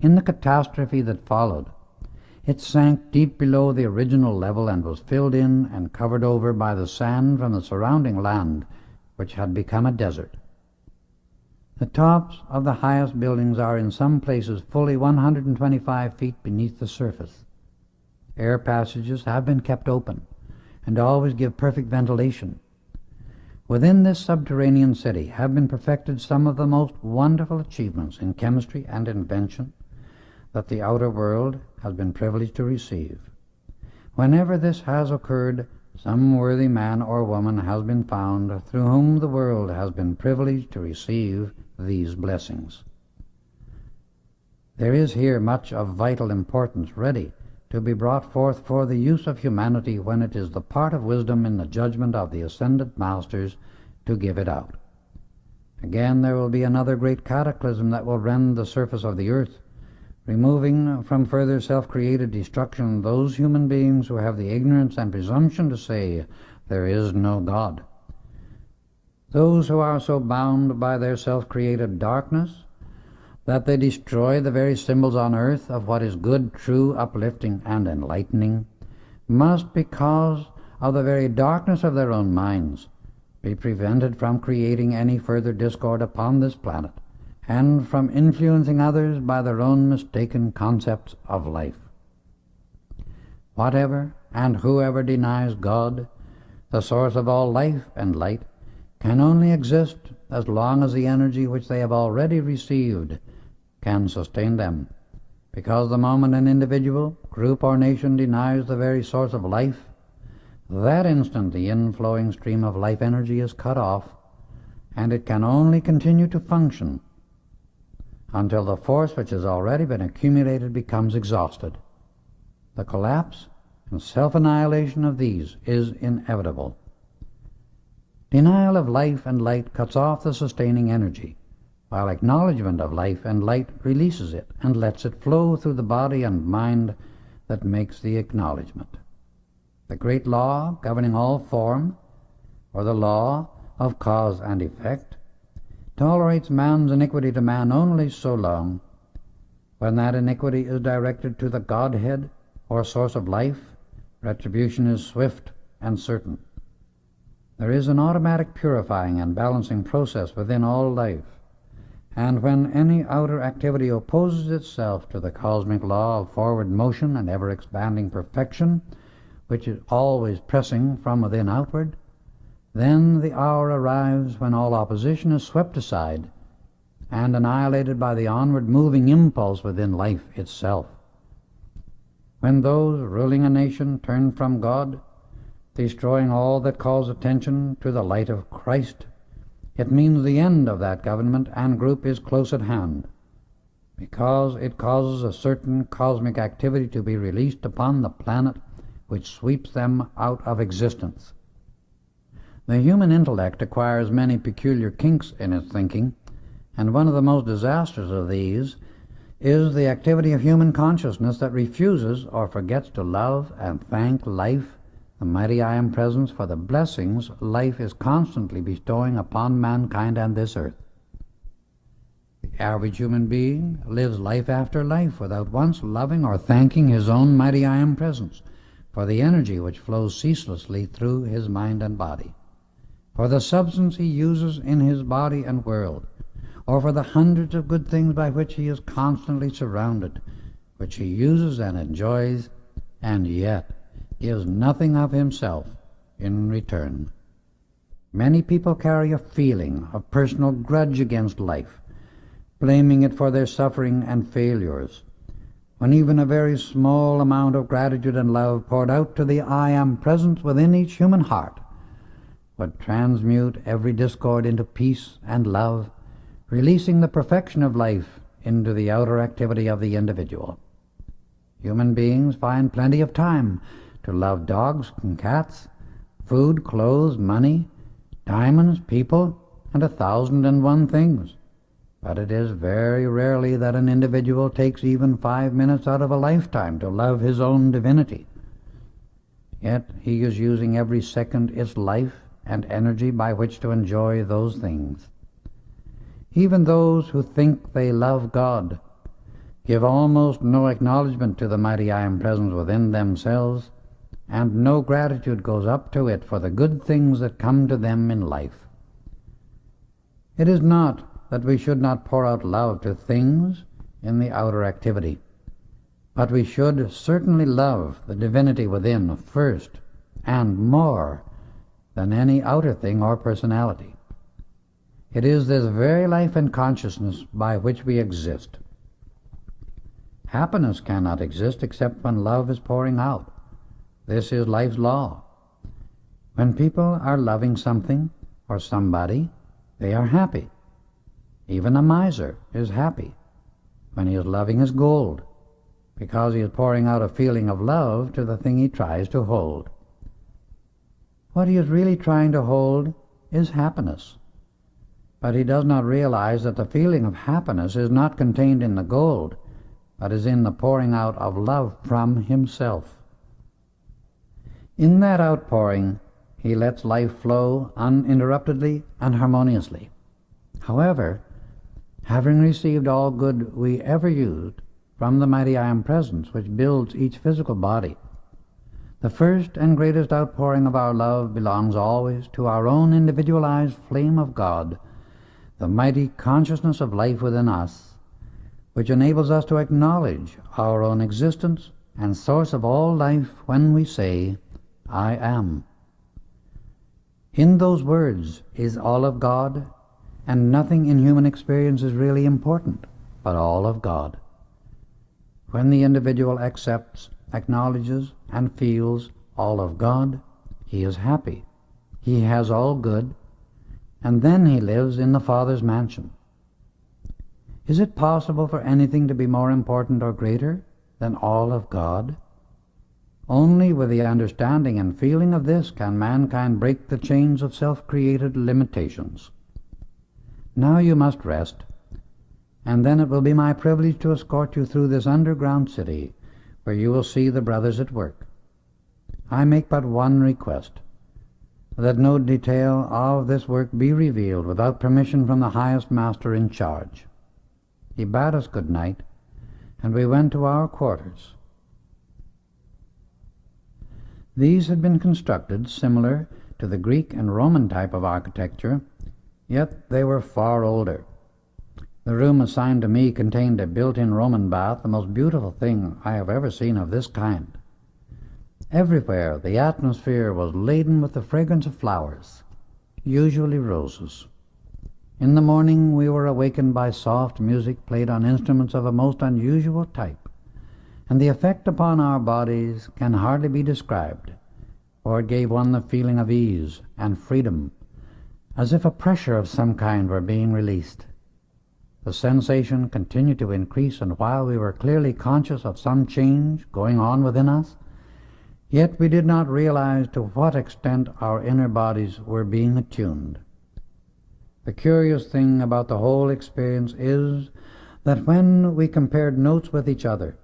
In the catastrophe that followed, it sank deep below the original level and was filled in and covered over by the sand from the surrounding land, which had become a desert. The tops of the highest buildings are in some places fully 125 feet beneath the surface. Air passages have been kept open and always give perfect ventilation. Within this subterranean city have been perfected some of the most wonderful achievements in chemistry and invention that the outer world has been privileged to receive. Whenever this has occurred, some worthy man or woman has been found through whom the world has been privileged to receive these blessings. There is here much of vital importance ready to be brought forth for the use of humanity when it is the part of wisdom in the judgment of the ascended masters to give it out. Again, there will be another great cataclysm that will rend the surface of the earth, removing from further self-created destruction those human beings who have the ignorance and presumption to say there is no God. Those who are so bound by their self-created darkness that they destroy the very symbols on earth of what is good, true, uplifting, and enlightening, must, because of the very darkness of their own minds, be prevented from creating any further discord upon this planet, and from influencing others by their own mistaken concepts of life. Whatever and whoever denies God, the source of all life and light, can only exist as long as the energy which they have already received can sustain them, because the moment an individual, group, or nation denies the very source of life, that instant the inflowing stream of life energy is cut off, and it can only continue to function until the force which has already been accumulated becomes exhausted. The collapse and self-annihilation of these is inevitable. Denial of life and light cuts off the sustaining energy, while acknowledgement of life and light releases it and lets it flow through the body and mind that makes the acknowledgement. The great law governing all form, or the law of cause and effect, tolerates man's iniquity to man only so long. When that iniquity is directed to the Godhead, or source of life, retribution is swift and certain. There is an automatic purifying and balancing process within all life, and when any outer activity opposes itself to the cosmic law of forward motion and ever-expanding perfection, which is always pressing from within outward, then the hour arrives when all opposition is swept aside and annihilated by the onward moving impulse within life itself. When those ruling a nation turn from God, destroying all that calls attention to the light of Christ, it means the end of that government and group is close at hand, because it causes a certain cosmic activity to be released upon the planet which sweeps them out of existence. The human intellect acquires many peculiar kinks in its thinking, and one of the most disastrous of these is the activity of human consciousness that refuses or forgets to love and thank life, the mighty I Am Presence, for the blessings life is constantly bestowing upon mankind and this earth. The average human being lives life after life without once loving or thanking his own mighty I Am Presence for the energy which flows ceaselessly through his mind and body, for the substance he uses in his body and world, or for the hundreds of good things by which he is constantly surrounded, which he uses and enjoys, and yet gives nothing of himself in return. Many people carry a feeling of personal grudge against life, blaming it for their suffering and failures, when even a very small amount of gratitude and love poured out to the I Am Presence within each human heart would transmute every discord into peace and love, releasing the perfection of life into the outer activity of the individual. Human beings find plenty of time to love dogs and cats, food, clothes, money, diamonds, people, and 1,001 things. But it is very rarely that an individual takes even 5 minutes out of a lifetime to love his own divinity. Yet he is using every second its life and energy by which to enjoy those things. Even those who think they love God give almost no acknowledgement to the mighty I Am Presence within themselves, and no gratitude goes up to it for the good things that come to them in life. It is not that we should not pour out love to things in the outer activity, but we should certainly love the divinity within first and more than any outer thing or personality. It is this very life and consciousness by which we exist. Happiness cannot exist except when love is pouring out. This is life's law. When people are loving something or somebody, they are happy. Even a miser is happy when he is loving his gold, because he is pouring out a feeling of love to the thing he tries to hold. What he is really trying to hold is happiness, but he does not realize that the feeling of happiness is not contained in the gold, but is in the pouring out of love from himself. In that outpouring, he lets life flow uninterruptedly and harmoniously. However, having received all good we ever used from the mighty I Am Presence which builds each physical body, the first and greatest outpouring of our love belongs always to our own individualized flame of God, the mighty consciousness of life within us, which enables us to acknowledge our own existence and source of all life when we say, I am. In those words is all of God, and nothing in human experience is really important, but all of God. When the individual accepts, acknowledges, and feels all of God, he is happy. He has all good, and then he lives in the Father's mansion. Is it possible for anything to be more important or greater than all of God? Only with the understanding and feeling of this can mankind break the chains of self-created limitations. Now you must rest, and then it will be my privilege to escort you through this underground city, where you will see the brothers at work. I make but one request, that no detail of this work be revealed without permission from the highest master in charge. He bade us good night, and we went to our quarters. These had been constructed similar to the Greek and Roman type of architecture, yet they were far older. The room assigned to me contained a built-in Roman bath, the most beautiful thing I have ever seen of this kind. Everywhere the atmosphere was laden with the fragrance of flowers, usually roses. In the morning we were awakened by soft music played on instruments of a most unusual type, and the effect upon our bodies can hardly be described, for it gave one the feeling of ease and freedom, as if a pressure of some kind were being released. The sensation continued to increase, and while we were clearly conscious of some change going on within us, yet we did not realize to what extent our inner bodies were being attuned. The curious thing about the whole experience is that when we compared notes with each other,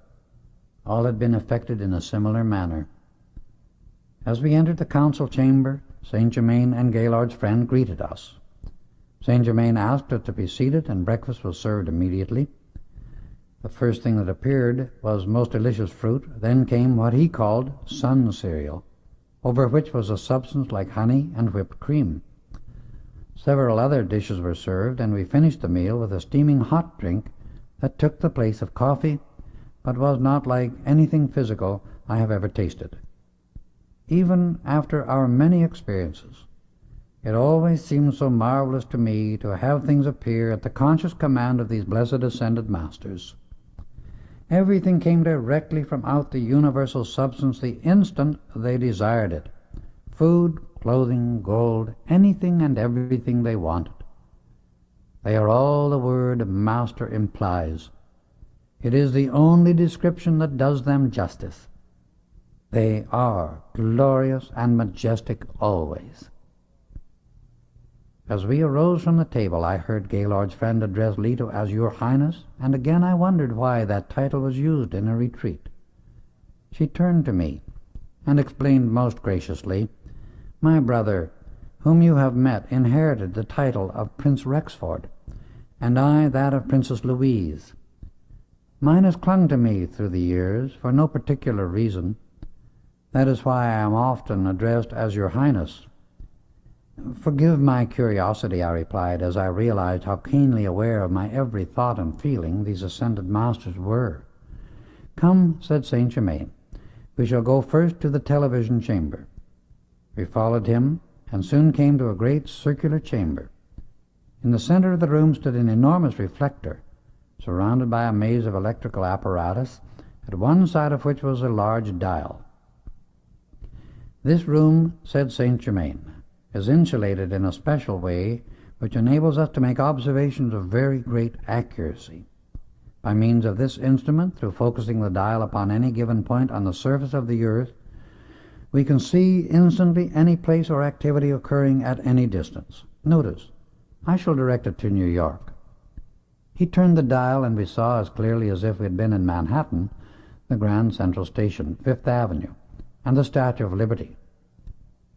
all had been effected in a similar manner. As we entered the council chamber, Saint Germain and Gaylord's friend greeted us. Saint Germain asked us to be seated, and breakfast was served immediately. The first thing that appeared was most delicious fruit. Then came what he called sun cereal, over which was a substance like honey and whipped cream. Several other dishes were served, and we finished the meal with a steaming hot drink that took the place of coffee, but was not like anything physical I have ever tasted. Even after our many experiences, it always seems so marvelous to me to have things appear at the conscious command of these blessed ascended masters. Everything came directly from out the universal substance the instant they desired it. Food, clothing, gold, anything and everything they wanted. They are all the word master implies. It is the only description that does them justice. They are glorious and majestic always. As we arose from the table, I heard Gaylord's friend address Leto as Your Highness, and again I wondered why that title was used in a retreat. She turned to me and explained most graciously, My brother, whom you have met, inherited the title of Prince Rexford, and I that of Princess Louise. Mine has clung to me through the years for no particular reason. That is why I am often addressed as Your Highness. Forgive my curiosity, I replied, as I realized how keenly aware of my every thought and feeling these ascended masters were. Come, said Saint Germain, we shall go first to the television chamber. We followed him, and soon came to a great circular chamber. In the center of the room stood an enormous reflector, surrounded by a maze of electrical apparatus, at one side of which was a large dial. This room, said Saint Germain, is insulated in a special way which enables us to make observations of very great accuracy. By means of this instrument, through focusing the dial upon any given point on the surface of the earth, we can see instantly any place or activity occurring at any distance. Notice, I shall direct it to New York. He turned the dial, and we saw as clearly as if we had been in Manhattan the Grand Central Station, Fifth Avenue, and the Statue of Liberty.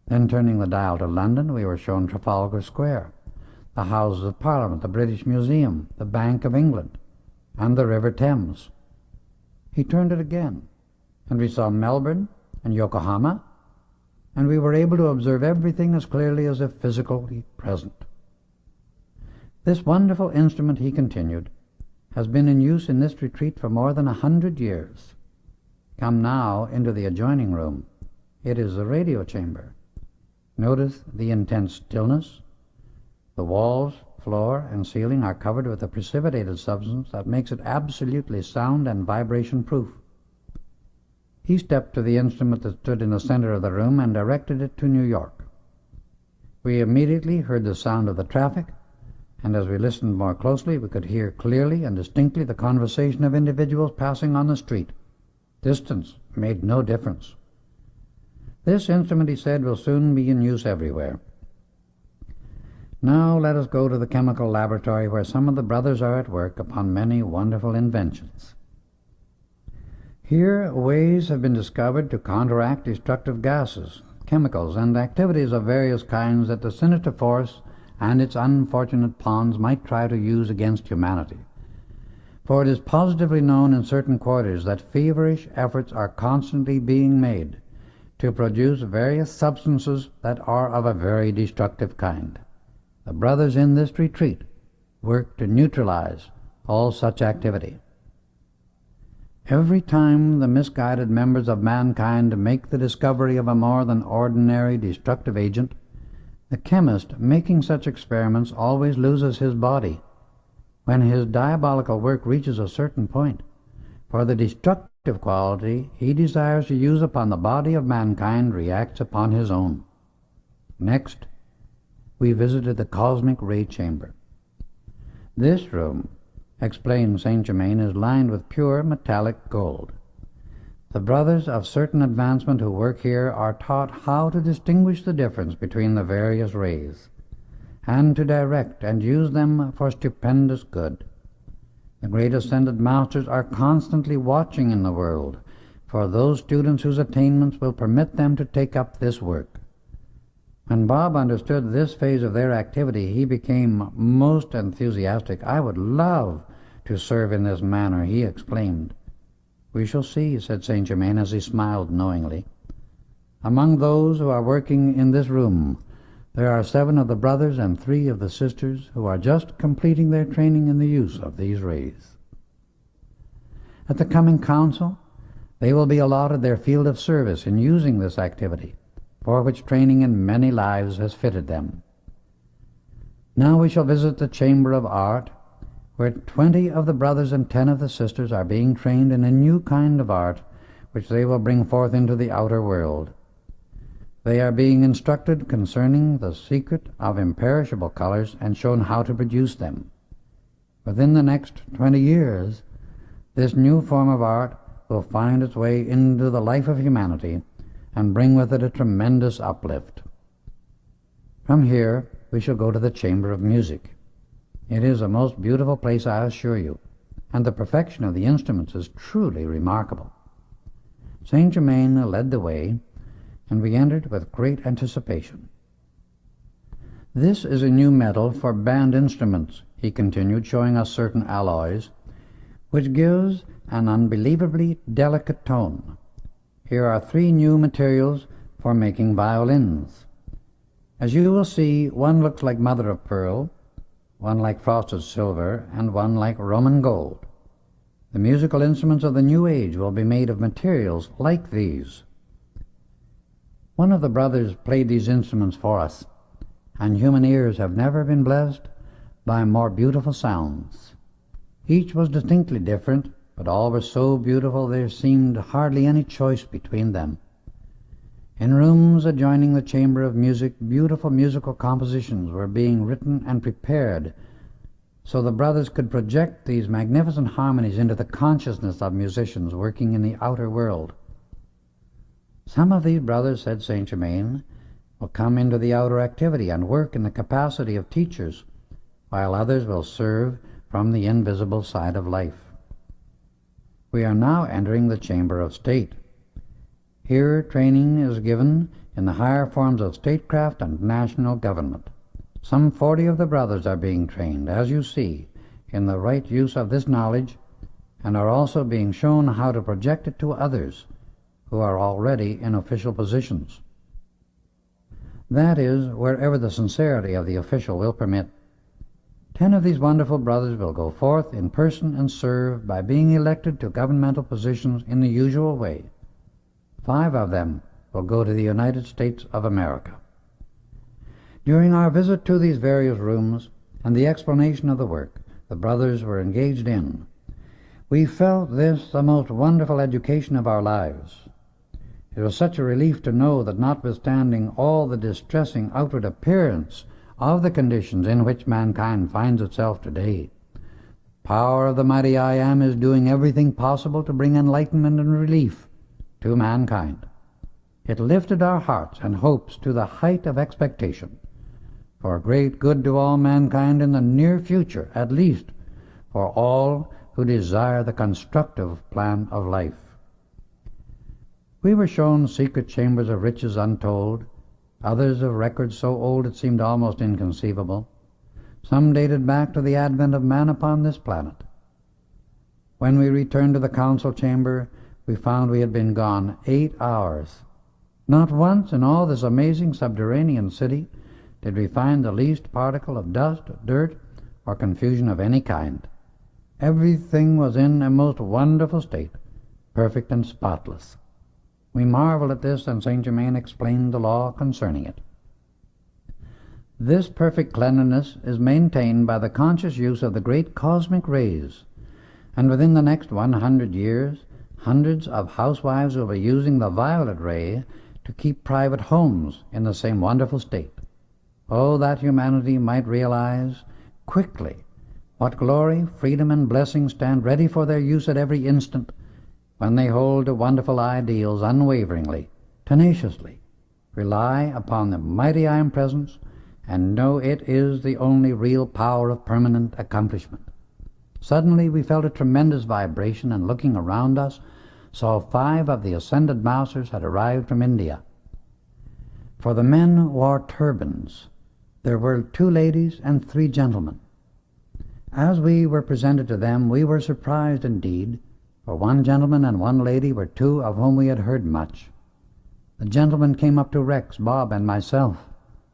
Then turning the dial to London, we were shown Trafalgar Square, the Houses of Parliament, the British Museum, the Bank of England, and the River Thames. He turned it again, and we saw Melbourne and Yokohama, and we were able to observe everything as clearly as if physically present. This wonderful instrument, he continued, has been in use in this retreat for more than 100 years. Come now into the adjoining room. It is the radio chamber. Notice the intense stillness. The walls, floor, and ceiling are covered with a precipitated substance that makes it absolutely sound and vibration-proof. He stepped to the instrument that stood in the center of the room and directed it to New York. We immediately heard the sound of the traffic, and as we listened more closely, we could hear clearly and distinctly the conversation of individuals passing on the street. Distance made no difference. This instrument, he said, will soon be in use everywhere. Now let us go to the chemical laboratory where some of the brothers are at work upon many wonderful inventions. Here ways have been discovered to counteract destructive gases, chemicals, and activities of various kinds that the sinister force and its unfortunate pawns might try to use against humanity. For it is positively known in certain quarters that feverish efforts are constantly being made to produce various substances that are of a very destructive kind. The brothers in this retreat work to neutralize all such activity. Every time the misguided members of mankind make the discovery of a more than ordinary destructive agent, the chemist making such experiments always loses his body when his diabolical work reaches a certain point, for the destructive quality he desires to use upon the body of mankind reacts upon his own. Next, we visited the cosmic ray chamber. This room, explains Saint Germain, is lined with pure metallic gold. The brothers of certain advancement who work here are taught how to distinguish the difference between the various rays, and to direct and use them for stupendous good. The great ascended masters are constantly watching in the world for those students whose attainments will permit them to take up this work. When Bob understood this phase of their activity, he became most enthusiastic. "I would love to serve in this manner," he exclaimed. "We shall see," said Saint Germain as he smiled knowingly. "Among those who are working in this room, there are 7 of the brothers and 3 of the sisters who are just completing their training in the use of these rays. At the coming council, they will be allotted their field of service in using this activity, for which training in many lives has fitted them. Now we shall visit the Chamber of Art, where 20 of the brothers and 10 of the sisters are being trained in a new kind of art which they will bring forth into the outer world. They are being instructed concerning the secret of imperishable colors and shown how to produce them. Within the next 20 years, this new form of art will find its way into the life of humanity and bring with it a tremendous uplift. From here, we shall go to the Chamber of Music. It is a most beautiful place, I assure you, and the perfection of the instruments is truly remarkable. Saint Germain led the way, and we entered with great anticipation. "This is a new metal for band instruments," he continued, showing us certain alloys, "which gives an unbelievably delicate tone. Here are 3 new materials for making violins. As you will see, one looks like mother of pearl, one like frosted silver, and one like Roman gold. The musical instruments of the new age will be made of materials like these." One of the brothers played these instruments for us, and human ears have never been blessed by more beautiful sounds. Each was distinctly different, but all were so beautiful there seemed hardly any choice between them. In rooms adjoining the Chamber of Music, beautiful musical compositions were being written and prepared so the brothers could project these magnificent harmonies into the consciousness of musicians working in the outer world. "Some of these brothers," said Saint Germain, "will come into the outer activity and work in the capacity of teachers, while others will serve from the invisible side of life." We are now entering the Chamber of State. Here training is given in the higher forms of statecraft and national government. Some 40 of the brothers are being trained, as you see, in the right use of this knowledge, and are also being shown how to project it to others who are already in official positions. That is, wherever the sincerity of the official will permit. 10 of these wonderful brothers will go forth in person and serve by being elected to governmental positions in the usual way. 5 of them will go to the United States of America. During our visit to these various rooms and the explanation of the work the brothers were engaged in, we felt this the most wonderful education of our lives. It was such a relief to know that notwithstanding all the distressing outward appearance of the conditions in which mankind finds itself today, the power of the mighty I Am is doing everything possible to bring enlightenment and relief to mankind. It lifted our hearts and hopes to the height of expectation, for great good to all mankind in the near future, at least for all who desire the constructive plan of life. We were shown secret chambers of riches untold, others of records so old it seemed almost inconceivable. Some dated back to the advent of man upon this planet. When we returned to the council chamber, we found we had been gone 8 hours. Not once in all this amazing subterranean city did we find the least particle of dust, dirt, or confusion of any kind. Everything was in a most wonderful state, perfect and spotless. We marveled at this, and Saint Germain explained the law concerning it. This perfect cleanliness is maintained by the conscious use of the great cosmic rays, and within the next 100 years, hundreds of housewives will be using the violet ray to keep private homes in the same wonderful state. Oh, that humanity might realize quickly what glory, freedom, and blessing stand ready for their use at every instant, when they hold to wonderful ideals unwaveringly, tenaciously, rely upon the mighty I Am presence, and know it is the only real power of permanent accomplishment. Suddenly we felt a tremendous vibration, and looking around us, saw 5 of the ascended masters had arrived from India. For the men wore turbans. There were 2 ladies and 3 gentlemen. As we were presented to them, we were surprised indeed, for 1 gentleman and 1 lady were 2 of whom we had heard much. The gentleman came up to Rex, Bob, and myself,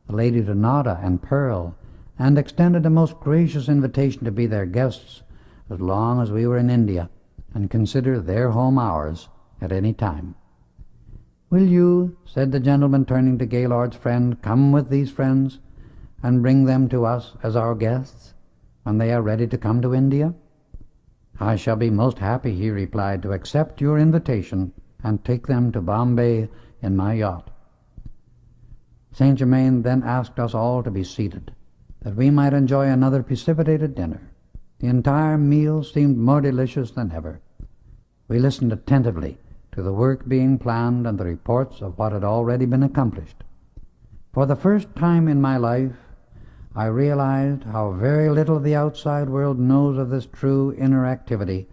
the lady to Nada and Pearl, and extended a most gracious invitation to be their guests as long as we were in India, and consider their home ours at any time. "Will you," said the gentleman, turning to Gaylord's friend, "come with these friends, and bring them to us as our guests, when they are ready to come to India?" "I shall be most happy," he replied, "to accept your invitation and take them to Bombay in my yacht." Saint Germain then asked us all to be seated, that we might enjoy another precipitated dinner. The entire meal seemed more delicious than ever. We listened attentively to the work being planned and the reports of what had already been accomplished. For the first time in my life, I realized how very little the outside world knows of this true inner activity,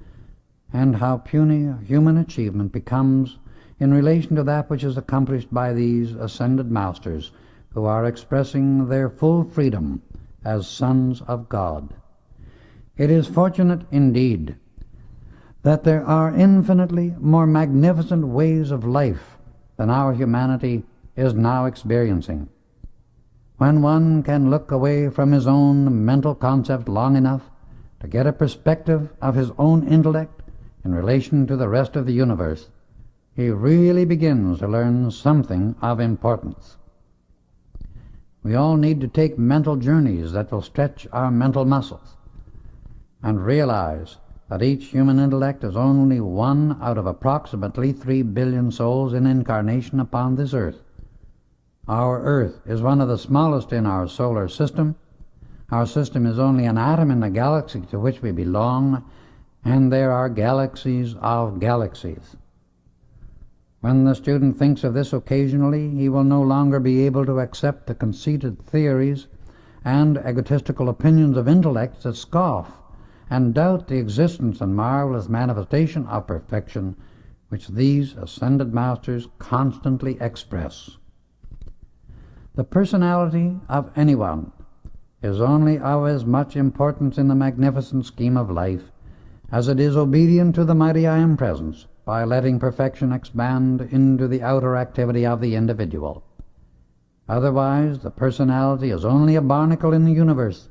and how puny human achievement becomes in relation to that which is accomplished by these ascended masters, who are expressing their full freedom as sons of God. It is fortunate indeed that there are infinitely more magnificent ways of life than our humanity is now experiencing. When one can look away from his own mental concept long enough to get a perspective of his own intellect in relation to the rest of the universe, he really begins to learn something of importance. We all need to take mental journeys that will stretch our mental muscles, and realize that each human intellect is only one out of approximately 3 billion souls in incarnation upon this earth. Our earth is one of the smallest in our solar system. Our system is only an atom in the galaxy to which we belong, and there are galaxies of galaxies. When the student thinks of this occasionally, he will no longer be able to accept the conceited theories and egotistical opinions of intellects that scoff and doubt the existence and marvelous manifestation of perfection which these ascended masters constantly express. The personality of anyone is only of as much importance in the magnificent scheme of life as it is obedient to the mighty I Am presence by letting perfection expand into the outer activity of the individual. Otherwise, the personality is only a barnacle in the universe,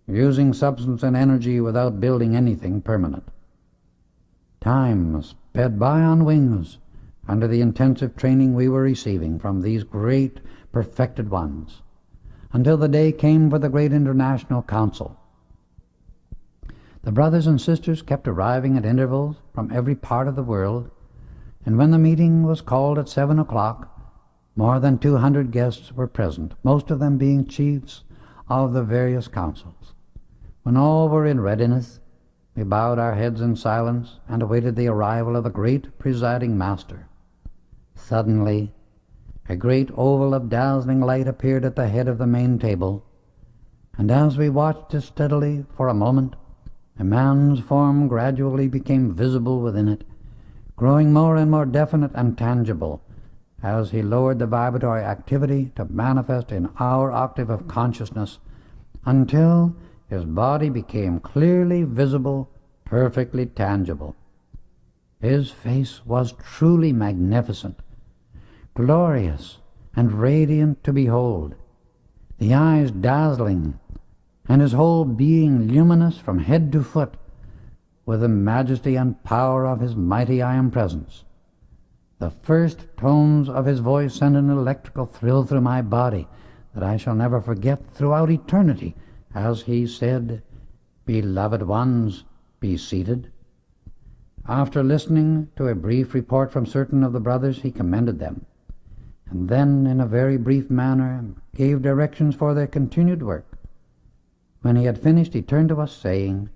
using substance and energy without building anything permanent. Time sped by on wings under the intensive training we were receiving from these great perfected ones, until the day came for the great international council. The brothers and sisters kept arriving at intervals from every part of the world, and when the meeting was called at 7 o'clock, more than 200 guests were present, most of them being chiefs of the various councils. When all were in readiness, we bowed our heads in silence and awaited the arrival of the great presiding master. Suddenly, a great oval of dazzling light appeared at the head of the main table, and as we watched it steadily for a moment, a man's form gradually became visible within it, growing more and more definite and tangible as he lowered the vibratory activity to manifest in our octave of consciousness until his body became clearly visible, perfectly tangible. His face was truly magnificent, glorious and radiant to behold, the eyes dazzling, and his whole being luminous from head to foot with the majesty and power of his mighty I Am presence. The first tones of his voice sent an electrical thrill through my body that I shall never forget throughout eternity, as he said, "Beloved ones, be seated." After listening to a brief report from certain of the brothers, he commended them, and then in a very brief manner gave directions for their continued work. When he had finished, he turned to us, saying,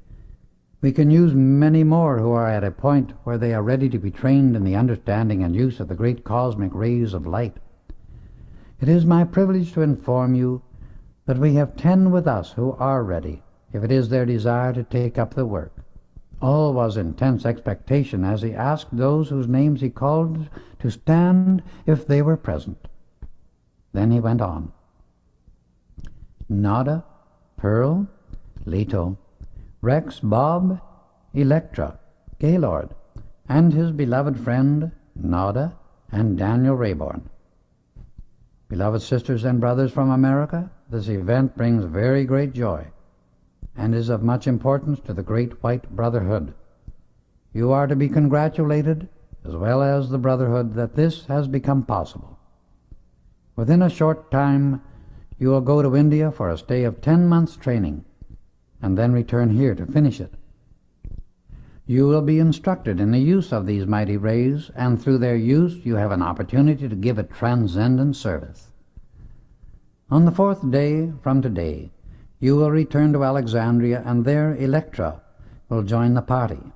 "We can use many more who are at a point where they are ready to be trained in the understanding and use of the great cosmic rays of light. It is my privilege to inform you that we have 10 with us who are ready, if it is their desire to take up the work." All was intense expectation as he asked those whose names he called to stand if they were present. Then he went on. Nada, Pearl, Leto, Rex, Bob, Electra, Gaylord, and his beloved friend, Nada, and Daniel Rayborn. Beloved sisters and brothers from America, this event brings very great joy and is of much importance to the great white brotherhood. You are to be congratulated, as well as the brotherhood, that this has become possible. Within a short time, you will go to India for a stay of 10 months' training, and then return here to finish it. You will be instructed in the use of these mighty rays, and through their use you have an opportunity to give a transcendent service. On the 4th day from today, you will return to Alexandria, and there Electra will join the party.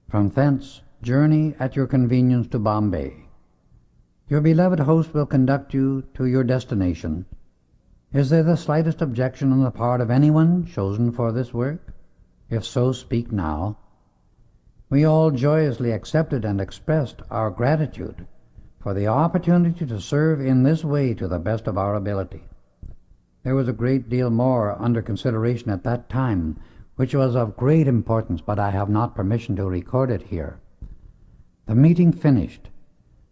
From thence, journey at your convenience to Bombay. Your beloved host will conduct you to your destination. Is there the slightest objection on the part of anyone chosen for this work? If so, speak now. We all joyously accepted and expressed our gratitude for the opportunity to serve in this way to the best of our ability. There was a great deal more under consideration at that time, which was of great importance, but I have not permission to record it here. The meeting finished,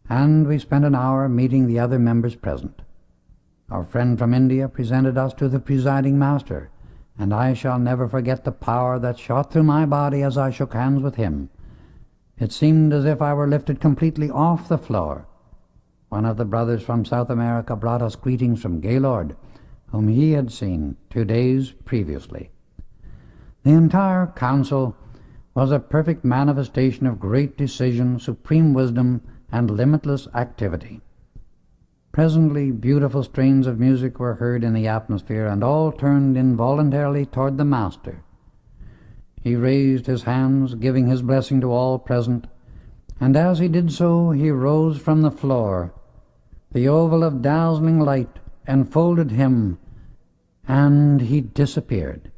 and we spent an hour meeting the other members present. Our friend from India presented us to the presiding master, and I shall never forget the power that shot through my body as I shook hands with him. It seemed as if I were lifted completely off the floor. One of the brothers from South America brought us greetings from Gaylord, whom he had seen 2 days previously. The entire council was a perfect manifestation of great decision, supreme wisdom, and limitless activity. Presently, beautiful strains of music were heard in the atmosphere, and all turned involuntarily toward the master. He raised his hands, giving his blessing to all present, and as he did so, he rose from the floor. The oval of dazzling light enfolded him, and he disappeared.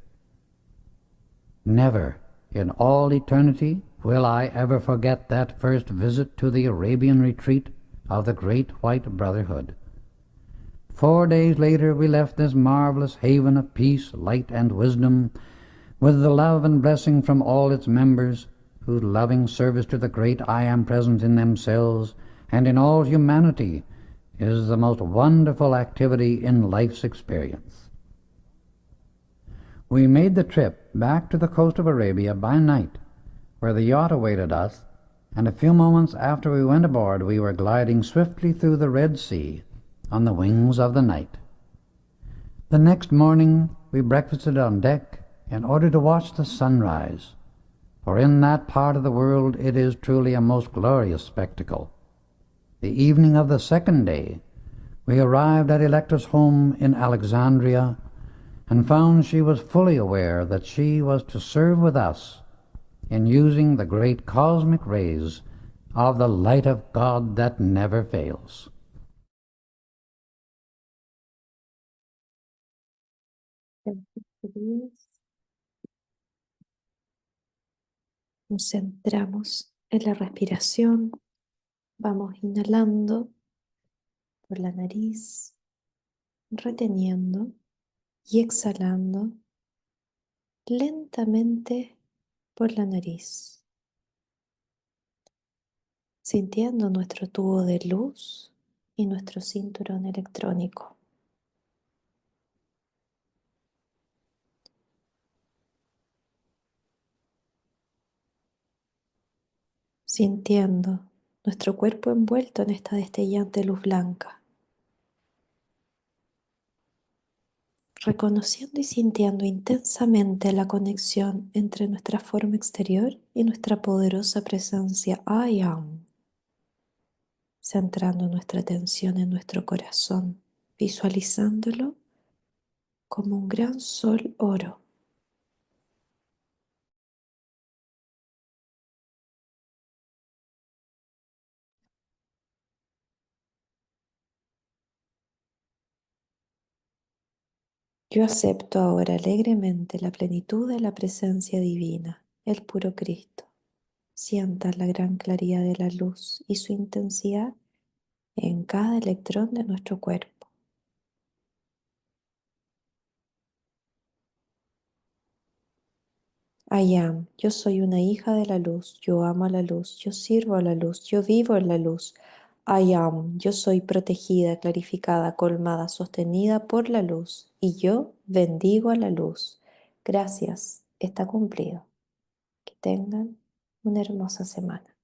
Never in all eternity will I ever forget that first visit to the Arabian retreat of the Great White Brotherhood. 4 days later we left this marvelous haven of peace, light, and wisdom, with the love and blessing from all its members, whose loving service to the great I Am present in themselves and in all humanity is the most wonderful activity in life's experience. We made the trip back to the coast of Arabia by night, where the yacht awaited us, and a few moments after we went aboard we were gliding swiftly through the Red Sea on the wings of the night. The next morning we breakfasted on deck in order to watch the sunrise, for in that part of the world it is truly a most glorious spectacle. The evening of the second day we arrived at Electra's home in Alexandria and found she was fully aware that she was to serve with us in using the great cosmic rays of the light of God that never fails. Nos centramos en la respiración. Vamos inhalando por la nariz, reteniendo y exhalando lentamente por la nariz, sintiendo nuestro tubo de luz y nuestro cinturón electrónico. Sintiendo nuestro cuerpo envuelto en esta destellante luz blanca, reconociendo y sintiendo intensamente la conexión entre nuestra forma exterior y nuestra poderosa presencia I am, centrando nuestra atención en nuestro corazón, visualizándolo como un gran sol oro. Yo acepto ahora alegremente la plenitud de la presencia divina, el puro Cristo. Sienta la gran claridad de la luz y su intensidad en cada electrón de nuestro cuerpo. I am, yo soy una hija de la luz, yo amo a la luz, yo sirvo a la luz, yo vivo en la luz. I am, yo soy protegida, clarificada, colmada, sostenida por la luz y yo bendigo a la luz. Gracias, está cumplido. Que tengan una hermosa semana.